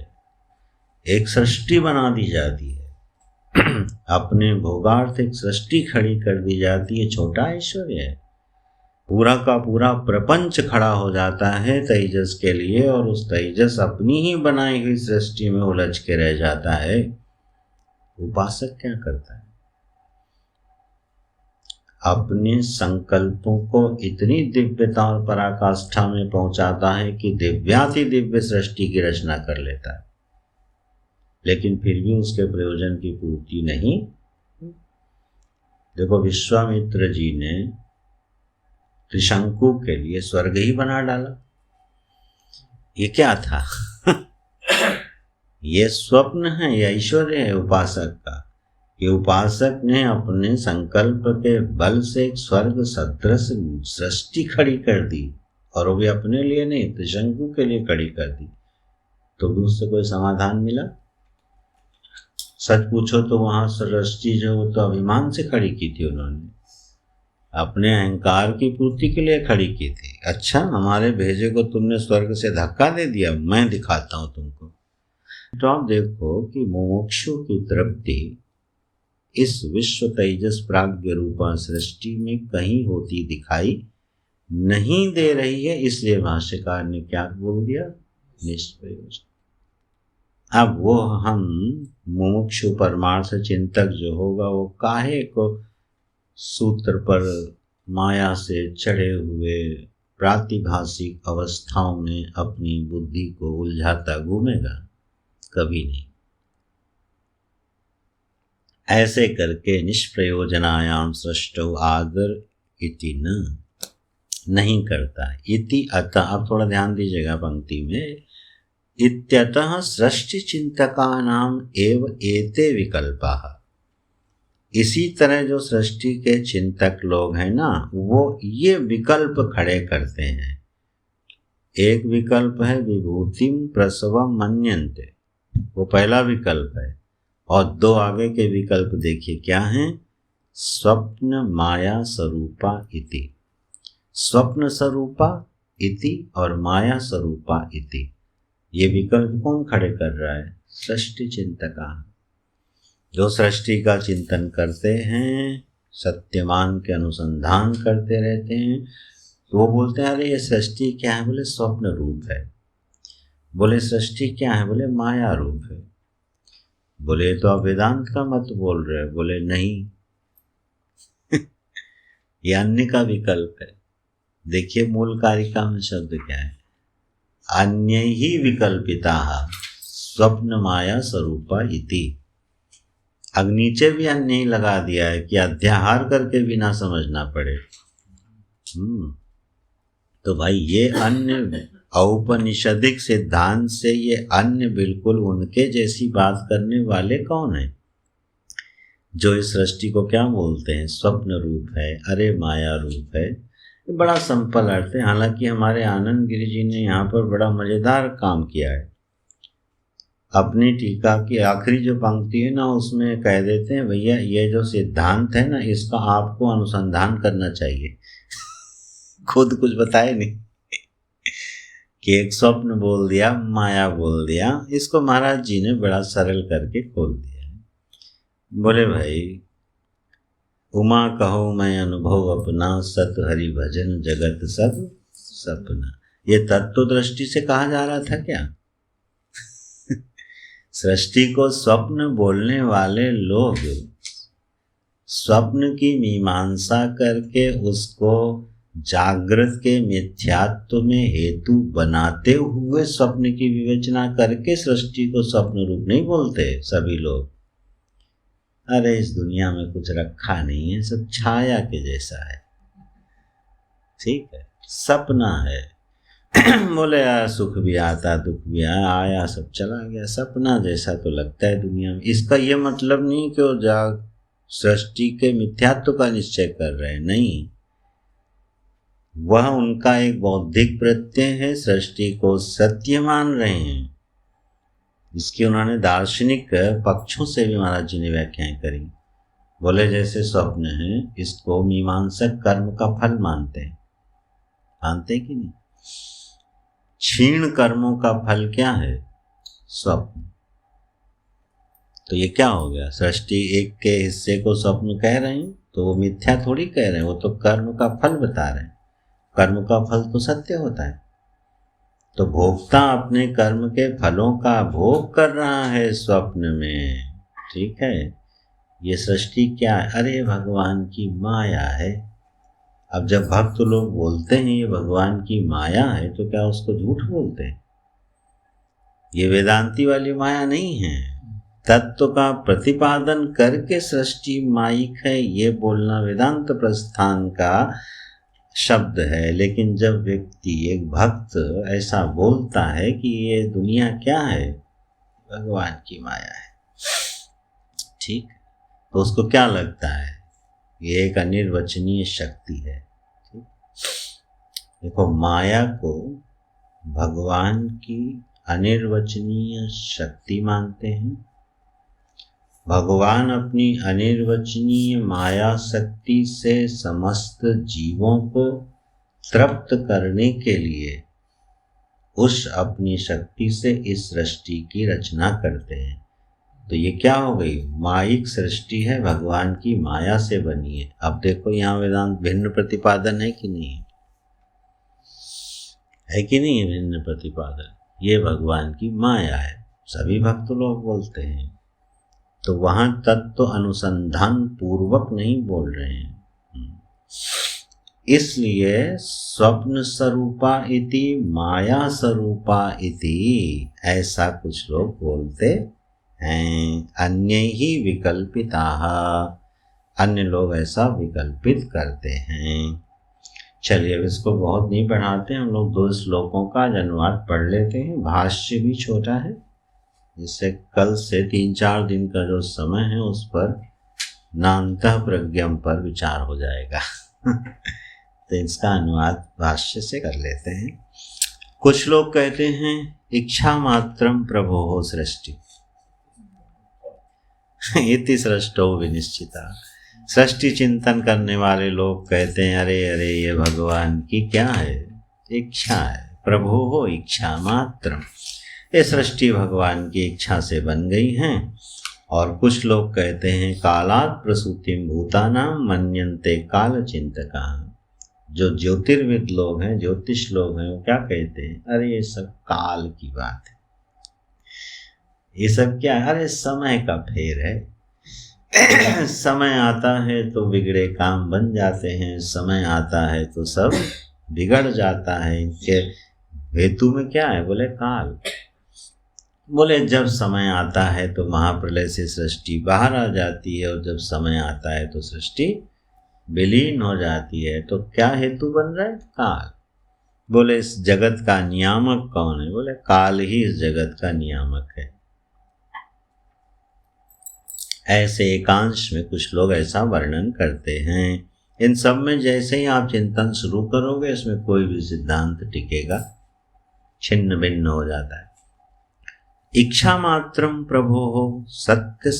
एक सृष्टि बना दी जाती है, अपने भोगार्थ एक सृष्टि खड़ी कर दी जाती है, छोटा ऐश्वर्य है। पूरा का पूरा प्रपंच खड़ा हो जाता है तेजस के लिए, और उस तेजस अपनी ही बनाई हुई सृष्टि में उलझ के रह जाता है। उपासक क्या करता है? अपने संकल्पों को इतनी दिव्यता और पराकाष्ठा में पहुंचाता है कि दिव्याति दिव्य सृष्टि की रचना कर लेता है, लेकिन फिर भी उसके प्रयोजन की पूर्ति नहीं। देखो, विश्वामित्र जी ने त्रिशंकु के लिए स्वर्ग ही बना डाला। ये क्या था? ये स्वप्न है, ये ऐश्वर्य है उपासक का, कि उपासक ने अपने संकल्प के बल से एक स्वर्ग सदृश सृष्टि खड़ी कर दी, और वो भी अपने लिए नहीं, त्रिशंकु के लिए खड़ी कर दी। तो भी उससे कोई समाधान मिला? सच पूछो तो वहां सृष्टि जो तो अभिमान से खड़ी की थी उन्होंने, अपने अहंकार की पूर्ति के लिए खड़ी की थी। अच्छा, हमारे भेजे को तुमने स्वर्ग से धक्का दे दिया, मैं दिखाता हूं तुमको। तो आप देखो कि मुमुक्षु की तृप्ति इस विश्व तेजस प्राज्ञ रूपा सृष्टि में कहीं होती दिखाई नहीं दे रही है, इसलिए भाष्यकार ने क्या बोल दिया? निष्प्रयोजन। अब वो हम मुमुक्षु परमार्थ चिंतक जो होगा, वो काहे को सूत्र पर माया से चढ़े हुए प्रातिभाषिक अवस्थाओं में अपनी बुद्धि को उलझाता घूमेगा? कभी नहीं। ऐसे करके निष्प्रयोजनायाम सृष्टो आदर इति न नहीं करता। इति अतः, अब थोड़ा ध्यान दीजिएगा पंक्ति में, इत्यतः सृष्टि चिंतकानाम एव एते विकल्पाः। इसी तरह जो सृष्टि के चिंतक लोग हैं ना, वो ये विकल्प खड़े करते हैं। एक विकल्प है विभूतिम प्रसवम मन्यन्ते, वो पहला विकल्प है, और दो आगे के विकल्प देखिए क्या हैं? स्वप्न माया स्वरूपा इति, स्वप्न स्वरूपा इति और माया स्वरूपा इति। ये विकल्प कौन खड़े कर रहा है? सृष्टि चिंतका, जो सृष्टि का चिंतन करते हैं, सत्यमान के अनुसंधान करते रहते हैं। तो वो बोलते हैं, अरे ये सृष्टि क्या है? बोले स्वप्न रूप है। बोले सृष्टि क्या है? बोले माया रूप है। बोले तो आप वेदांत का मत बोल रहे हो। बोले नहीं, ये अन्य का विकल्प है। देखिए मूल कारिका में शब्द क्या है? अन्य ही विकल्पिता स्वप्न माया स्वरूपा इति। अब नीचे भी अन्य ही लगा दिया है कि अध्याहार करके भी ना समझना पड़े। तो भाई ये अन्य औपनिषदिक सिद्धांत से ये अन्य बिल्कुल उनके जैसी बात करने वाले कौन है? जो इस सृष्टि को क्या बोलते हैं? स्वप्न रूप है, अरे माया रूप है। बड़ा सिंपल अर्थ है। हालांकि हमारे आनंद गिरी जी ने यहाँ पर बड़ा मजेदार काम किया है। अपनी टीका की आखिरी जो पंक्ति है ना, उसमें कह देते हैं, भैया ये जो सिद्धांत है ना, इसका आपको अनुसंधान करना चाहिए। खुद कुछ बताए नहीं कि एक स्वप्न बोल दिया, माया बोल दिया, इसको महाराज जी ने बड़ा सरल करके खोल दिया है। बोले भाई, उमा कहो मैं अनुभव अपना, सत हरि भजन जगत सब सपना। ये तत्व दृष्टि से कहा जा रहा था क्या? सृष्टि को स्वप्न बोलने वाले लोग स्वप्न की मीमांसा करके उसको जागृत के मिथ्यात्व में हेतु बनाते हुए स्वप्न की विवेचना करके सृष्टि को स्वप्न रूप नहीं बोलते सभी लोग। अरे इस दुनिया में कुछ रखा नहीं है, सब छाया के जैसा है। ठीक है, सपना है। बोले यार सुख भी आता दुख भी आया, सब चला गया, सपना जैसा तो लगता है दुनिया में। इसका ये मतलब नहीं कि वो जाग सृष्टि के मिथ्यात्व का निश्चय कर रहे हैं, नहीं। वह उनका एक बौद्धिक प्रत्यय है, सृष्टि को सत्य मान रहे हैं। इसकी उन्होंने दार्शनिक पक्षों से भी महाराज जी ने व्याख्याएं करी। बोले जैसे स्वप्न है, इसको मीमांसक कर्म का फल मानते हैं कि नहीं? क्षीण कर्मों का फल क्या है? स्वप्न। तो ये क्या हो गया? सृष्टि एक के हिस्से को स्वप्न कह रहे हैं तो वो मिथ्या थोड़ी कह रहे हैं, वो तो कर्म का फल बता रहे हैं। कर्म का फल तो सत्य होता है। तो भोक्ता अपने कर्म के फलों का भोग कर रहा है स्वप्न में, ठीक है। ये सृष्टि क्या है? अरे भगवान की माया है। अब जब भक्त लोग बोलते हैं ये भगवान की माया है तो क्या उसको झूठ बोलते हैं? ये वेदांती वाली माया नहीं है। तत्व का प्रतिपादन करके सृष्टि माइक है ये बोलना वेदांत प्रस्थान का शब्द है। लेकिन जब व्यक्ति एक भक्त ऐसा बोलता है कि ये दुनिया क्या है? भगवान की माया है, ठीक, तो उसको क्या लगता है? ये एक अनिर्वचनीय शक्ति है। देखो, माया को भगवान की अनिर्वचनीय शक्ति मानते हैं। भगवान अपनी अनिर्वचनीय माया शक्ति से समस्त जीवों को तृप्त करने के लिए उस अपनी शक्ति से इस सृष्टि की रचना करते हैं। तो ये क्या हो गई? माइक सृष्टि है, भगवान की माया से बनी है। अब देखो यहाँ वेदांत भिन्न प्रतिपादन है कि नहीं है कि नहीं है? भिन्न प्रतिपादन। ये भगवान की माया है, सभी भक्त लोग बोलते हैं। तो वहां तत्व अनुसंधान पूर्वक नहीं बोल रहे हैं। इसलिए स्वप्न स्वरूपा इति माया स्वरूपा इति ऐसा कुछ लोग बोलते हैं। अन्य ही विकल्पिता, अन्य लोग ऐसा विकल्पित करते हैं। चलिए अब इसको बहुत नहीं पढ़ाते, हम लोग 2 श्लोकों का अनुवाद पढ़ लेते हैं। भाष्य भी छोटा है, जिससे कल से 3-4 दिन का जो समय है उस पर नान्तः प्रज्ञम पर विचार हो जाएगा। तो इसका अनुवाद भाष्य से कर लेते हैं। कुछ लोग कहते हैं इच्छा मात्रम प्रभो सृष्टि इति सृष्टो विनिश्चिता। सृष्टि चिंतन करने वाले लोग कहते हैं अरे अरे ये भगवान की क्या है? इच्छा है। प्रभो हो इच्छा मात्रम, ये सृष्टि भगवान की इच्छा से बन गई हैं। और कुछ लोग कहते हैं कालात् प्रसूतिम भूतानाम मन्यन्ते काल चिंतका। जो ज्योतिर्विद लोग हैं, ज्योतिष लोग हैं, वो क्या कहते हैं? अरे ये सब काल की बात है, ये सब क्या है? अरे समय का फेर है। समय आता है तो बिगड़े काम बन जाते हैं, समय आता है तो सब बिगड़ जाता है। इनके हेतु में क्या है? बोले काल। बोले जब समय आता है तो महाप्रलय से सृष्टि बाहर आ जाती है, और जब समय आता है तो सृष्टि विलीन हो जाती है। तो क्या हेतु बन रहा है? काल। बोले इस जगत का नियामक कौन है? बोले काल ही इस जगत का नियामक है। ऐसे एकांश में कुछ लोग ऐसा वर्णन करते हैं। इन सब में जैसे ही आप चिंतन शुरू करोगे, इसमें कोई भी सिद्धांत टिकेगा, छिन्न भिन्न हो जाता है। इच्छा मात्रम प्रभो सत्य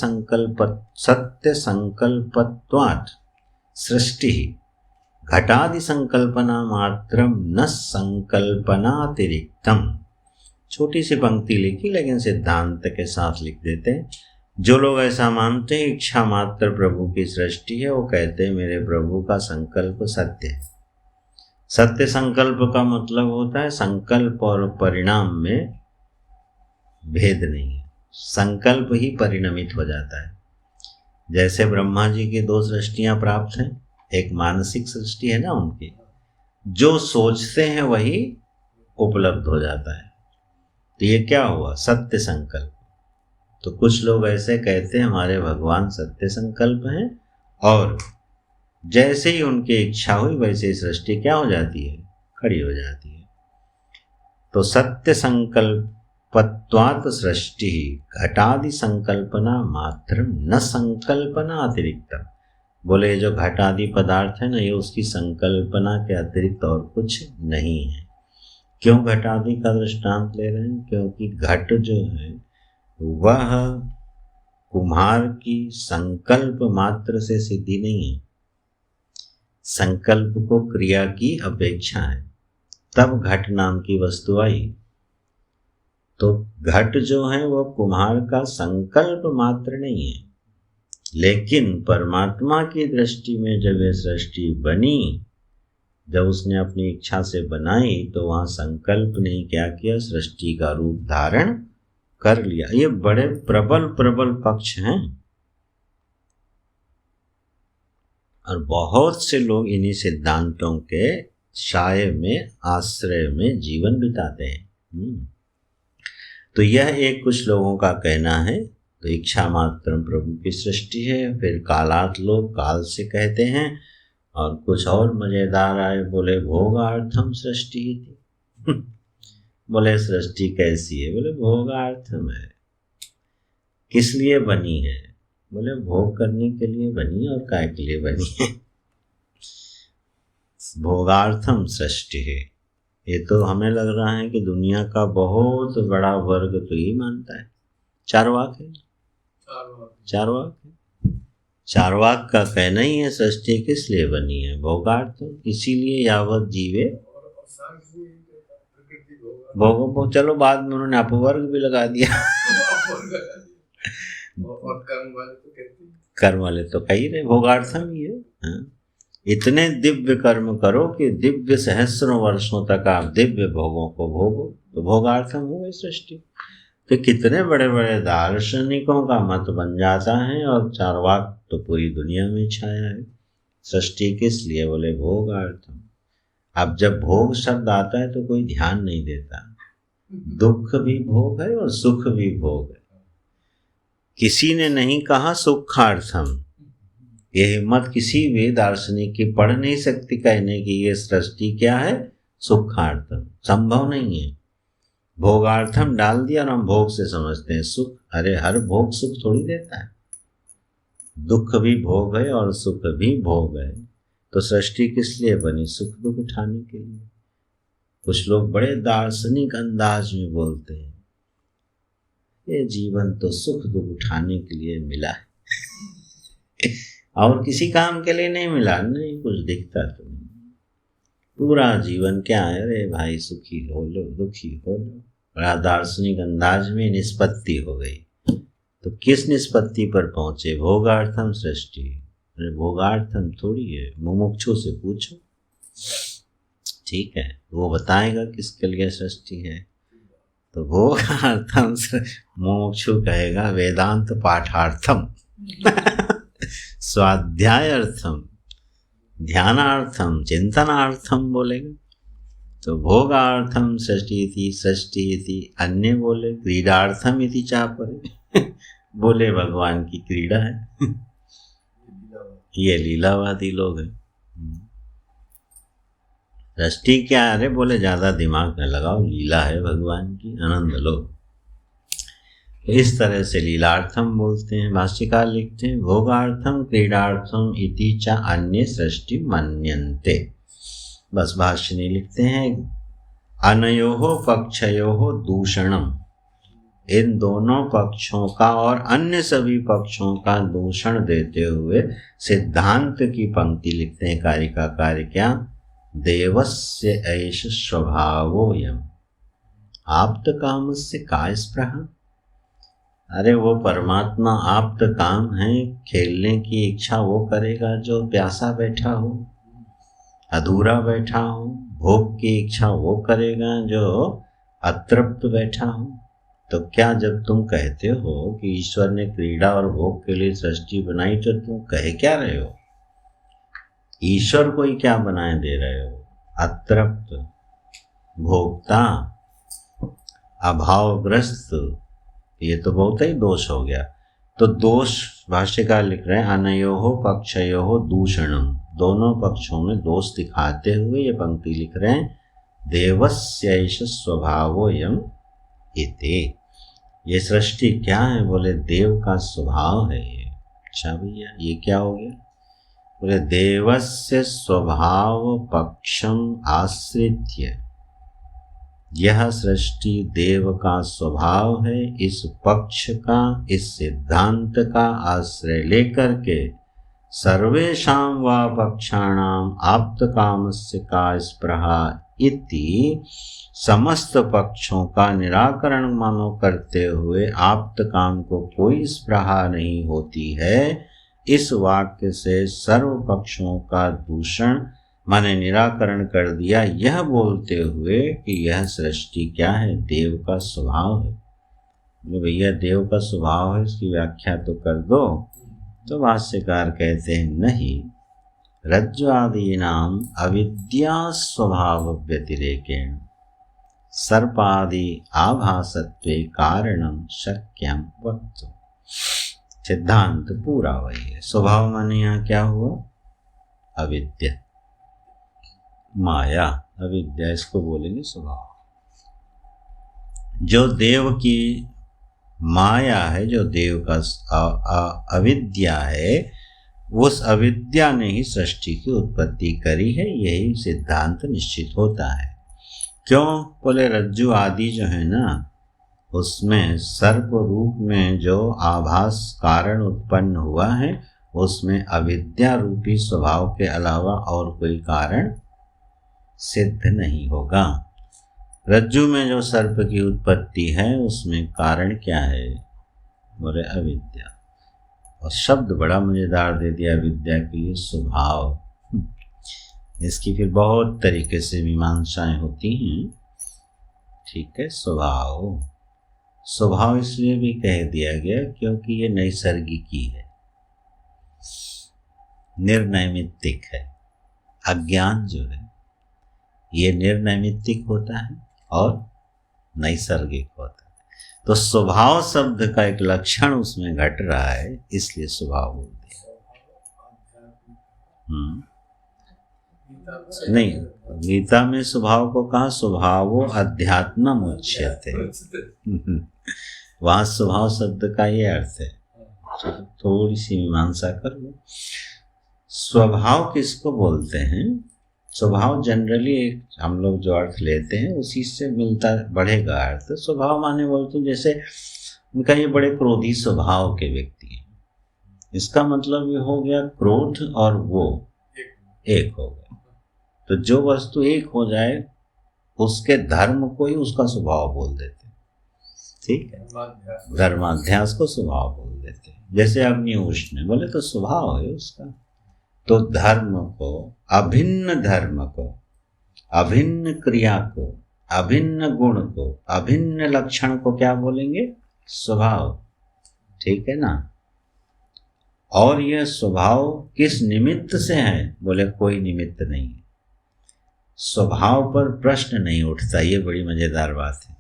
संकल्पत्वात् सृष्टि घटादि संकल्पना मात्रम न संकल्पनातिरिक्तम। छोटी सी पंक्ति लिखी लेकिन सिद्धांत के साथ लिख देते हैं। जो लोग ऐसा मानते हैं इच्छा मात्र प्रभु की सृष्टि है, वो कहते हैं मेरे प्रभु का संकल्प सत्य है। सत्य संकल्प का मतलब होता है संकल्प और परिणाम में भेद नहीं है, संकल्प ही परिणमित हो जाता है। जैसे ब्रह्मा जी की 2 सृष्टियां प्राप्त हैं, एक मानसिक सृष्टि है ना उनकी, जो सोचते हैं वही उपलब्ध हो जाता है। तो ये क्या हुआ? सत्य संकल्प। तो कुछ लोग ऐसे कहते हैं हमारे भगवान सत्य संकल्प हैं, और जैसे ही उनकी इच्छा हुई वैसे ही सृष्टि क्या हो जाती है? खड़ी हो जाती है। तो सत्य संकल्पत्वात् सृष्टि घटादि संकल्पना मात्रम न संकल्पना अतिरिक्तम। बोले जो घटादि पदार्थ है ना, ये उसकी संकल्पना के अतिरिक्त और कुछ नहीं है। क्यों घटादि का दृष्टांत ले रहे हैं? क्योंकि घट जो है वह कुम्हार की संकल्प मात्र से सिद्धि नहीं है, संकल्प को क्रिया की अपेक्षा है। तब घट नाम की वस्तु आई। तो घट जो है वो कुम्हार का संकल्प मात्र नहीं है, लेकिन परमात्मा की दृष्टि में जब ये सृष्टि बनी, जब उसने अपनी इच्छा से बनाई, तो वहां संकल्प ने क्या किया, सृष्टि का रूप धारण कर लिया। ये बड़े प्रबल प्रबल पक्ष हैं और बहुत से लोग इन्हीं सिद्धांतों के साये में, आश्रय में जीवन बिताते हैं। तो यह एक कुछ लोगों का कहना है। तो इच्छा मात्र प्रभु की सृष्टि है। फिर कालात लोग काल से कहते हैं, और कुछ और मजेदार आए, बोले भोगार्थम सृष्टि थी। बोले सृष्टि कैसी है? बोले भोगार्थम है। किस लिए बनी है? बोले भोग करने के लिए बनी, और काय के लिए बनी है? भोगार्थम सृष्टि है। ये तो हमें लग रहा है कि दुनिया का बहुत बड़ा वर्ग तो ही मानता है। चारवाक है, चारवाक है। चारवाक का कहना ही है सृष्टि किस लिए बनी है, भोगार्थम, इसीलिए यावत जीवे भोगो। चलो बाद में उन्होंने अपवर्ग भी लगा दिया। कर्म वाले तो कही रहे भोगार्थम ही है। हाँ? इतने दिव्य कर्म करो कि दिव्य सहस्रों वर्षों तक आप दिव्य भोगों को भोगो, तो भोगार्थम हो गई सृष्टि। तो कितने बड़े बड़े दार्शनिकों का मत बन जाता है, और चारवाक तो पूरी दुनिया में छाया है। सृष्टि किस लिए? बोले भोगार्थम। अब जब भोग शब्द आता है तो कोई ध्यान नहीं देता। दुख भी भोग है और सुख भी भोग है। किसी ने नहीं कहा सुखार्थम। ये हिम्मत किसी भी दार्शनिक की पड़ नहीं सकती कहने की ये सृष्टि क्या है, सुखार्थम। संभव नहीं है। भोगार्थम डाल दिया और हम भोग से समझते हैं सुख। अरे हर भोग सुख थोड़ी देता है। दुख भी भोग है और सुख भी भोग है। तो सृष्टि किस लिए बनी? सुख दुख उठाने के लिए। कुछ लोग बड़े दार्शनिक अंदाज में बोलते हैं, ये जीवन तो सुख दुख उठाने के लिए मिला है। और किसी काम के लिए नहीं मिला। नहीं, कुछ दिखता तो नहीं। पूरा जीवन क्या है, अरे भाई सुखी हो लो दुखी हो लो। बड़ा दार्शनिक अंदाज में निष्पत्ति हो गई। तो किस निष्पत्ति पर पहुंचे? भोगार्थम सृष्टि। अरे भोगार्थम थोड़ी है, मुमुक्षु से पूछो, ठीक है, वो बताएगा किसके लिए सृष्टि है। तो भोगार्थम मुमुक्षु कहेगा वेदांत पाठार्थम। स्वाध्यायार्थम, ध्यानार्थम, चिंतनार्थम बोलेगा। तो भोगार्थम सृष्टि थी। अन्य बोले क्रीडार्थम इति चापरे। बोले भगवान की क्रीड़ा है। ये लीलावादी लोग हैं। सृष्टि क्या है? अरे बोले ज्यादा दिमाग न लगाओ, लीला है भगवान की, आनंद लो। इस तरह से लीलार्थम बोलते हैं। भाष्यकार लिखते हैं भोगार्थम क्रीडार्थम इति च अन्य सृष्टि मन्यन्ते। बस भाष्य नहीं लिखते हैं। अनयोः पक्षयोः दूषणम, इन दोनों पक्षों का और अन्य सभी पक्षों का दूषण देते हुए सिद्धांत की पंक्ति लिखते हैं। कार्य का कार्य क्या? देवस्य ऐष स्वभावोऽयम् आप्त कामस्य का स्पृहा। अरे वो परमात्मा आप्त काम है, खेलने की इच्छा वो करेगा जो प्यासा बैठा हो, अधूरा बैठा हो। भोग की इच्छा वो करेगा जो अतृप्त बैठा हो। तो क्या जब तुम कहते हो कि ईश्वर ने क्रीड़ा और भोग के लिए सृष्टि बनाई, तो तुम कह क्या रहे हो? ईश्वर को ही क्या बनाए दे रहे हो? अतृप्त, भोक्ता, अभावग्रस्त। ये तो बहुत ही दोष हो गया। तो दोष भाष्यकार लिख रहे हैं अनयोः पक्षयोः दूषणम, दोनों पक्षों में दोष दिखाते हुए ये पंक्ति लिख रहे हैं देवस्यैष स्वभावोऽयम् इति। ये सृष्टि क्या है? बोले देव का स्वभाव है ये। अच्छा भैया ये क्या हो गया? बोले देवस्य स्वभाव पक्षम आश्रित्य, यह सृष्टि देव का स्वभाव है। इस पक्ष का, इस सिद्धांत का आश्रय लेकर के सर्वेषां वा पक्षाणाम आप्त कामस्य का स्पृहा इति समस्त पक्षों का निराकरण मानो करते हुए आप्त काम को कोई स्पृहा नहीं होती है। इस वाक्य से सर्व पक्षों का दूषण माने निराकरण कर दिया, यह बोलते हुए कि यह सृष्टि क्या है, देव का स्वभाव है। भैया देव का स्वभाव है, इसकी व्याख्या तो कर दो। तो भाष्यकार कहते हैं नहीं, रज्जु आदीनाम अविद्या स्वभाव व्यतिरेकेण सर्पादि आभासत्वे कारणम शक्यम वक्तुम। सिद्धांत पूरा वही है। स्वभाव माने यहाँ क्या हुआ, अविद्या, माया, अविद्या, इसको बोलेंगे स्वभाव। जो देव की माया है, जो देव का अविद्या है, उस अविद्या ने ही सृष्टि की उत्पत्ति करी है, यही सिद्धांत निश्चित होता है। क्यों बोले, रज्जु आदि जो है ना, उसमें सर्प रूप में जो आभास कारण उत्पन्न हुआ है, उसमें अविद्या रूपी स्वभाव के अलावा और कोई कारण सिद्ध नहीं होगा। रज्जु में जो सर्प की उत्पत्ति है, उसमें कारण क्या है, बोले अविद्या। और शब्द बड़ा मजेदार दे दिया विद्या के लिए, स्वभाव। इसकी फिर बहुत तरीके से मीमांसाएं होती हैं। ठीक है, स्वभाव, स्वभाव इसलिए भी कह दिया गया क्योंकि ये नैसर्गिकी है, निर्नैमित्तिक है। अज्ञान जो है ये निर्नैमित्तिक होता है और नैसर्गिक होता है। तो स्वभाव शब्द का एक लक्षण उसमें घट रहा है, इसलिए स्वभाव बोल दिया। नहीं, गीता में स्वभाव को कहा स्वभावो अध्यात्मम उच्यते। वहाँ स्वभाव शब्द का ये अर्थ है। थोड़ी सी मीमांसा कर लो। स्वभाव किसको बोलते हैं? स्वभाव जनरली एक हम लोग जो अर्थ लेते हैं उसी से मिलता बढ़ेगा अर्थ। स्वभाव माने बोलते हैं जैसे उनका ये बड़े क्रोधी स्वभाव के व्यक्ति हैं, इसका मतलब ये हो गया क्रोध और वो एक हो गया। तो जो वस्तु एक हो जाए उसके धर्म को ही उसका स्वभाव बोल देते हैं। ठीक है, धर्माध्यास को स्वभाव बोल देते हैं। जैसे अग्नि उष्ण बोले तो स्वभाव है उसका। तो धर्म को, अभिन्न क्रिया को, अभिन्न गुण को, अभिन्न लक्षण को क्या बोलेंगे? स्वभाव। ठीक है ना। और यह स्वभाव किस निमित्त से है? बोले कोई निमित्त नहीं है, स्वभाव पर प्रश्न नहीं उठता। ये बड़ी मजेदार बात है।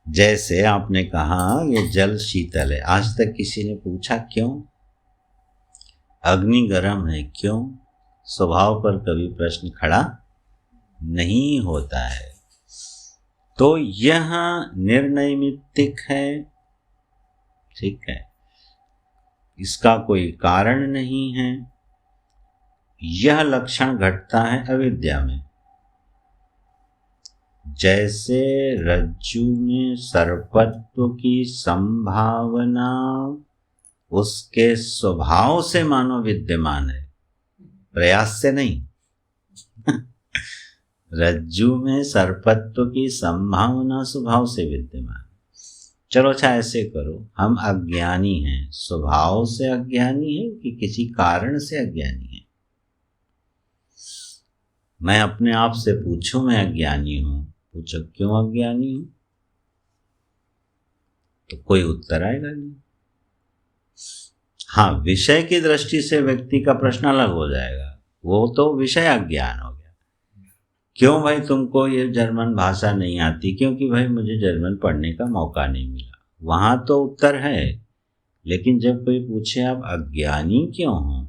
जैसे आपने कहा ये जल शीतल है, आज तक किसी ने पूछा क्यों? अग्नि गर्म है क्यों? स्वभाव पर कभी प्रश्न खड़ा नहीं होता है। तो यह निर्नैमित्तिक है। ठीक है, इसका कोई कारण नहीं है। यह लक्षण घटता है अविद्या में। जैसे रज्जु में सर्पत्व की संभावना उसके स्वभाव से मानो विद्यमान है, प्रयास से नहीं। रज्जु में सर्पत्व की संभावना स्वभाव से विद्यमान। चलो अच्छा ऐसे करो, हम अज्ञानी हैं, स्वभाव से अज्ञानी हैं कि किसी कारण से अज्ञानी हैं? मैं अपने आप से पूछूं मैं अज्ञानी हूं, पूछो क्यों अज्ञानी हूं, तो कोई उत्तर आएगा नहीं। हाँ, विषय की दृष्टि से व्यक्ति का प्रश्न अलग हो जाएगा, वो तो विषय अज्ञान हो गया। क्यों भाई तुमको ये जर्मन भाषा नहीं आती? क्योंकि भाई मुझे जर्मन पढ़ने का मौका नहीं मिला। वहाँ तो उत्तर है, लेकिन जब कोई पूछे आप अज्ञानी क्यों हो,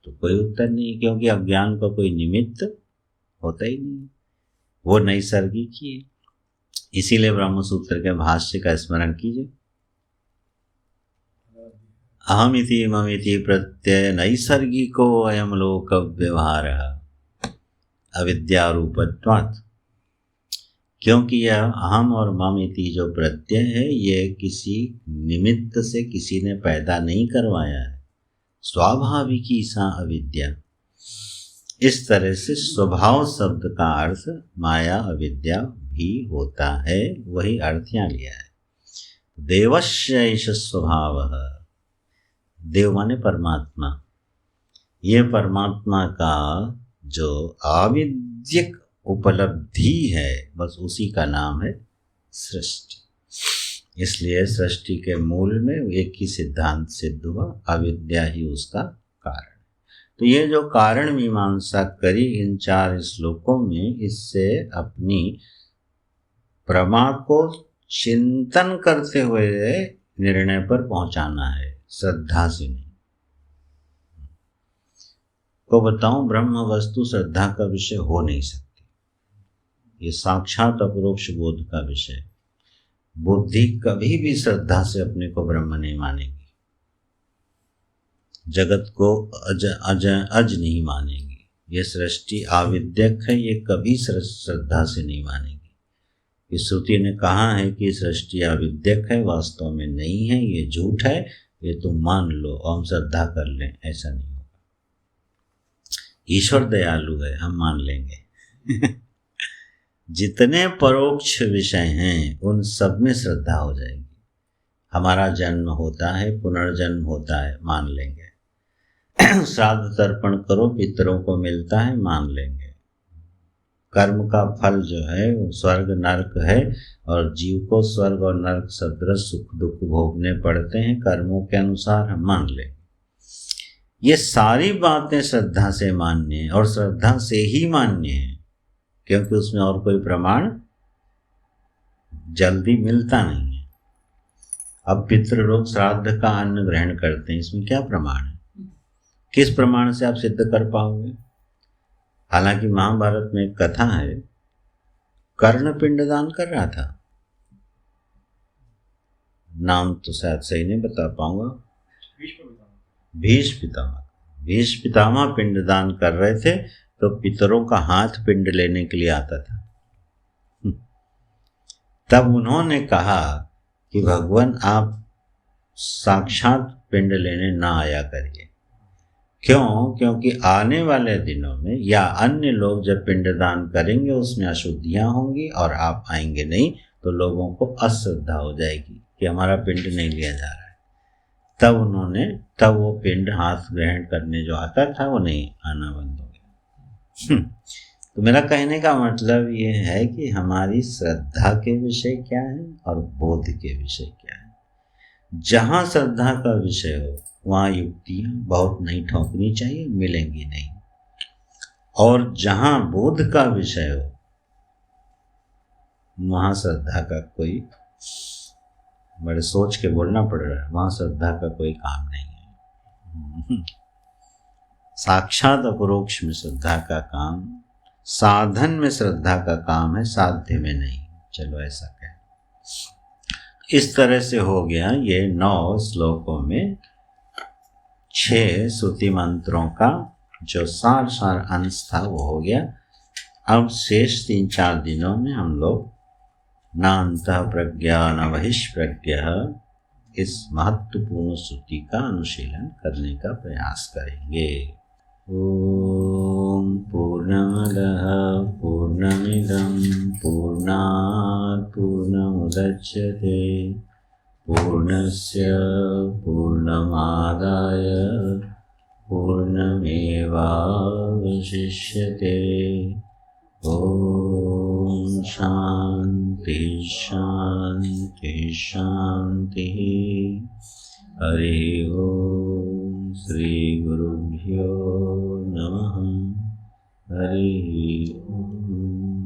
तो कोई उत्तर नहीं, क्योंकि अज्ञान का कोई निमित्त होता ही नहीं, वो नैसर्गिक ही है। इसीलिए ब्रह्मसूत्र के भाष्य का स्मरण कीजिए। अहमिति ममिति प्रत्यय नैसर्गिको अयम लोक व्यवहार अविद्यारूपत्वात्। क्योंकि यह अहम और मम इति जो प्रत्यय है, ये किसी निमित्त से किसी ने पैदा नहीं करवाया है, स्वाभाविकी सा अविद्या। इस तरह से स्वभाव शब्द का अर्थ माया अविद्या भी होता है, वही अर्थ यहाँ लिया है। देवस्य एष स्वभावः, देव माने परमात्मा, ये परमात्मा का जो आविद्यक उपलब्धि है बस उसी का नाम है सृष्टि। इसलिए सृष्टि के मूल में एक ही सिद्धांत सिद्ध हुआ, अविद्या ही उसका कारण। तो ये जो कारण मीमांसा करी इन 4 श्लोकों में, इससे अपनी प्रमा को चिंतन करते हुए निर्णय पर पहुंचाना है, श्रद्धा से नहीं। को बताऊं, ब्रह्म वस्तु श्रद्धा का विषय हो नहीं सकती, ये साक्षात अपरोक्ष बोध का विषय। बुद्धि कभी भी श्रद्धा से अपने को ब्रह्म नहीं मानेगी, जगत को अज नहीं मानेगी। ये सृष्टि आविद्यक है, ये कभी श्रद्धा से नहीं मानेगी। इस श्रुति ने कहा है कि सृष्टि आविद्यक है, वास्तव में नहीं है, ये झूठ है, ये तुम मान लो और हम श्रद्धा कर लें, ऐसा नहीं होगा। ईश्वर दयालु है, हम मान लेंगे। जितने परोक्ष विषय हैं उन सब में श्रद्धा हो जाएगी। हमारा जन्म होता है, पुनर्जन्म होता है, मान लेंगे। श्राद्ध तर्पण करो, पितरों को मिलता है, मान लेंगे। कर्म का फल जो है वो स्वर्ग नरक है, और जीव को स्वर्ग और नरक सदृश सुख दुख भोगने पड़ते हैं कर्मों के अनुसार, हम मान लेंगे। ये सारी बातें श्रद्धा से मान्य है, और श्रद्धा से ही मान्य है, क्योंकि उसमें और कोई प्रमाण जल्दी मिलता नहीं है। अब पितृ लोग श्राद्ध का अन्न ग्रहण करते हैं, इसमें क्या प्रमाण है? किस प्रमाण से आप सिद्ध कर पाओगे? हालांकि महाभारत में एक कथा है, कर्ण पिंडदान कर रहा था, नाम तो शायद सही नहीं बता पाऊंगा, भीष्म पितामह पिंडदान कर रहे थे, तो पितरों का हाथ पिंड लेने के लिए आता था। तब उन्होंने कहा कि भगवान आप साक्षात पिंड लेने ना आया करिए। क्यों? क्योंकि आने वाले दिनों में या अन्य लोग जब पिंडदान करेंगे उसमें अशुद्धियां होंगी, और आप आएंगे नहीं तो लोगों को अश्रद्धा हो जाएगी कि हमारा पिंड नहीं लिया जा रहा है। तब वो पिंड हाथ ग्रहण करने जो आता था वो नहीं आना बंद हो गया। तो मेरा कहने का मतलब ये है कि हमारी श्रद्धा के विषय क्या है और बोध के विषय क्या है। जहाँ श्रद्धा का विषय हो वहाँ युक्तियाँ बहुत नहीं ठोकनी चाहिए, मिलेंगी नहीं। और जहाँ बोध का विषय हो वहाँ श्रद्धा का कोई, बड़े सोच के बोलना पड़ रहा है, वहाँ श्रद्धा का कोई काम नहीं है। साक्षात अपरोक्ष में श्रद्धा का काम, साधन में श्रद्धा का काम है, साध्य में नहीं। चलो ऐसा कहें। इस तरह से हो गया ये 9 श्लोकों में 6 श्रुति मंत्रों का जो सार अंश था वो हो गया। अब शेष 3-4 दिनों में हम लोग नान्तः प्रज्ञा न बहिष्प्रज्ञः इस महत्वपूर्ण श्रुति का अनुशीलन करने का प्रयास करेंगे। ओम पूर्णमदः पूर्णमिदं पूर्णात् पूर्णमुदच्यते पूर्णस्य पूर्णमादाय पूर्णमेवावशिष्यते। ओम शांति शांति शांति। हरि ओम श्री गुरुभ्यो नमः। हरि ओम।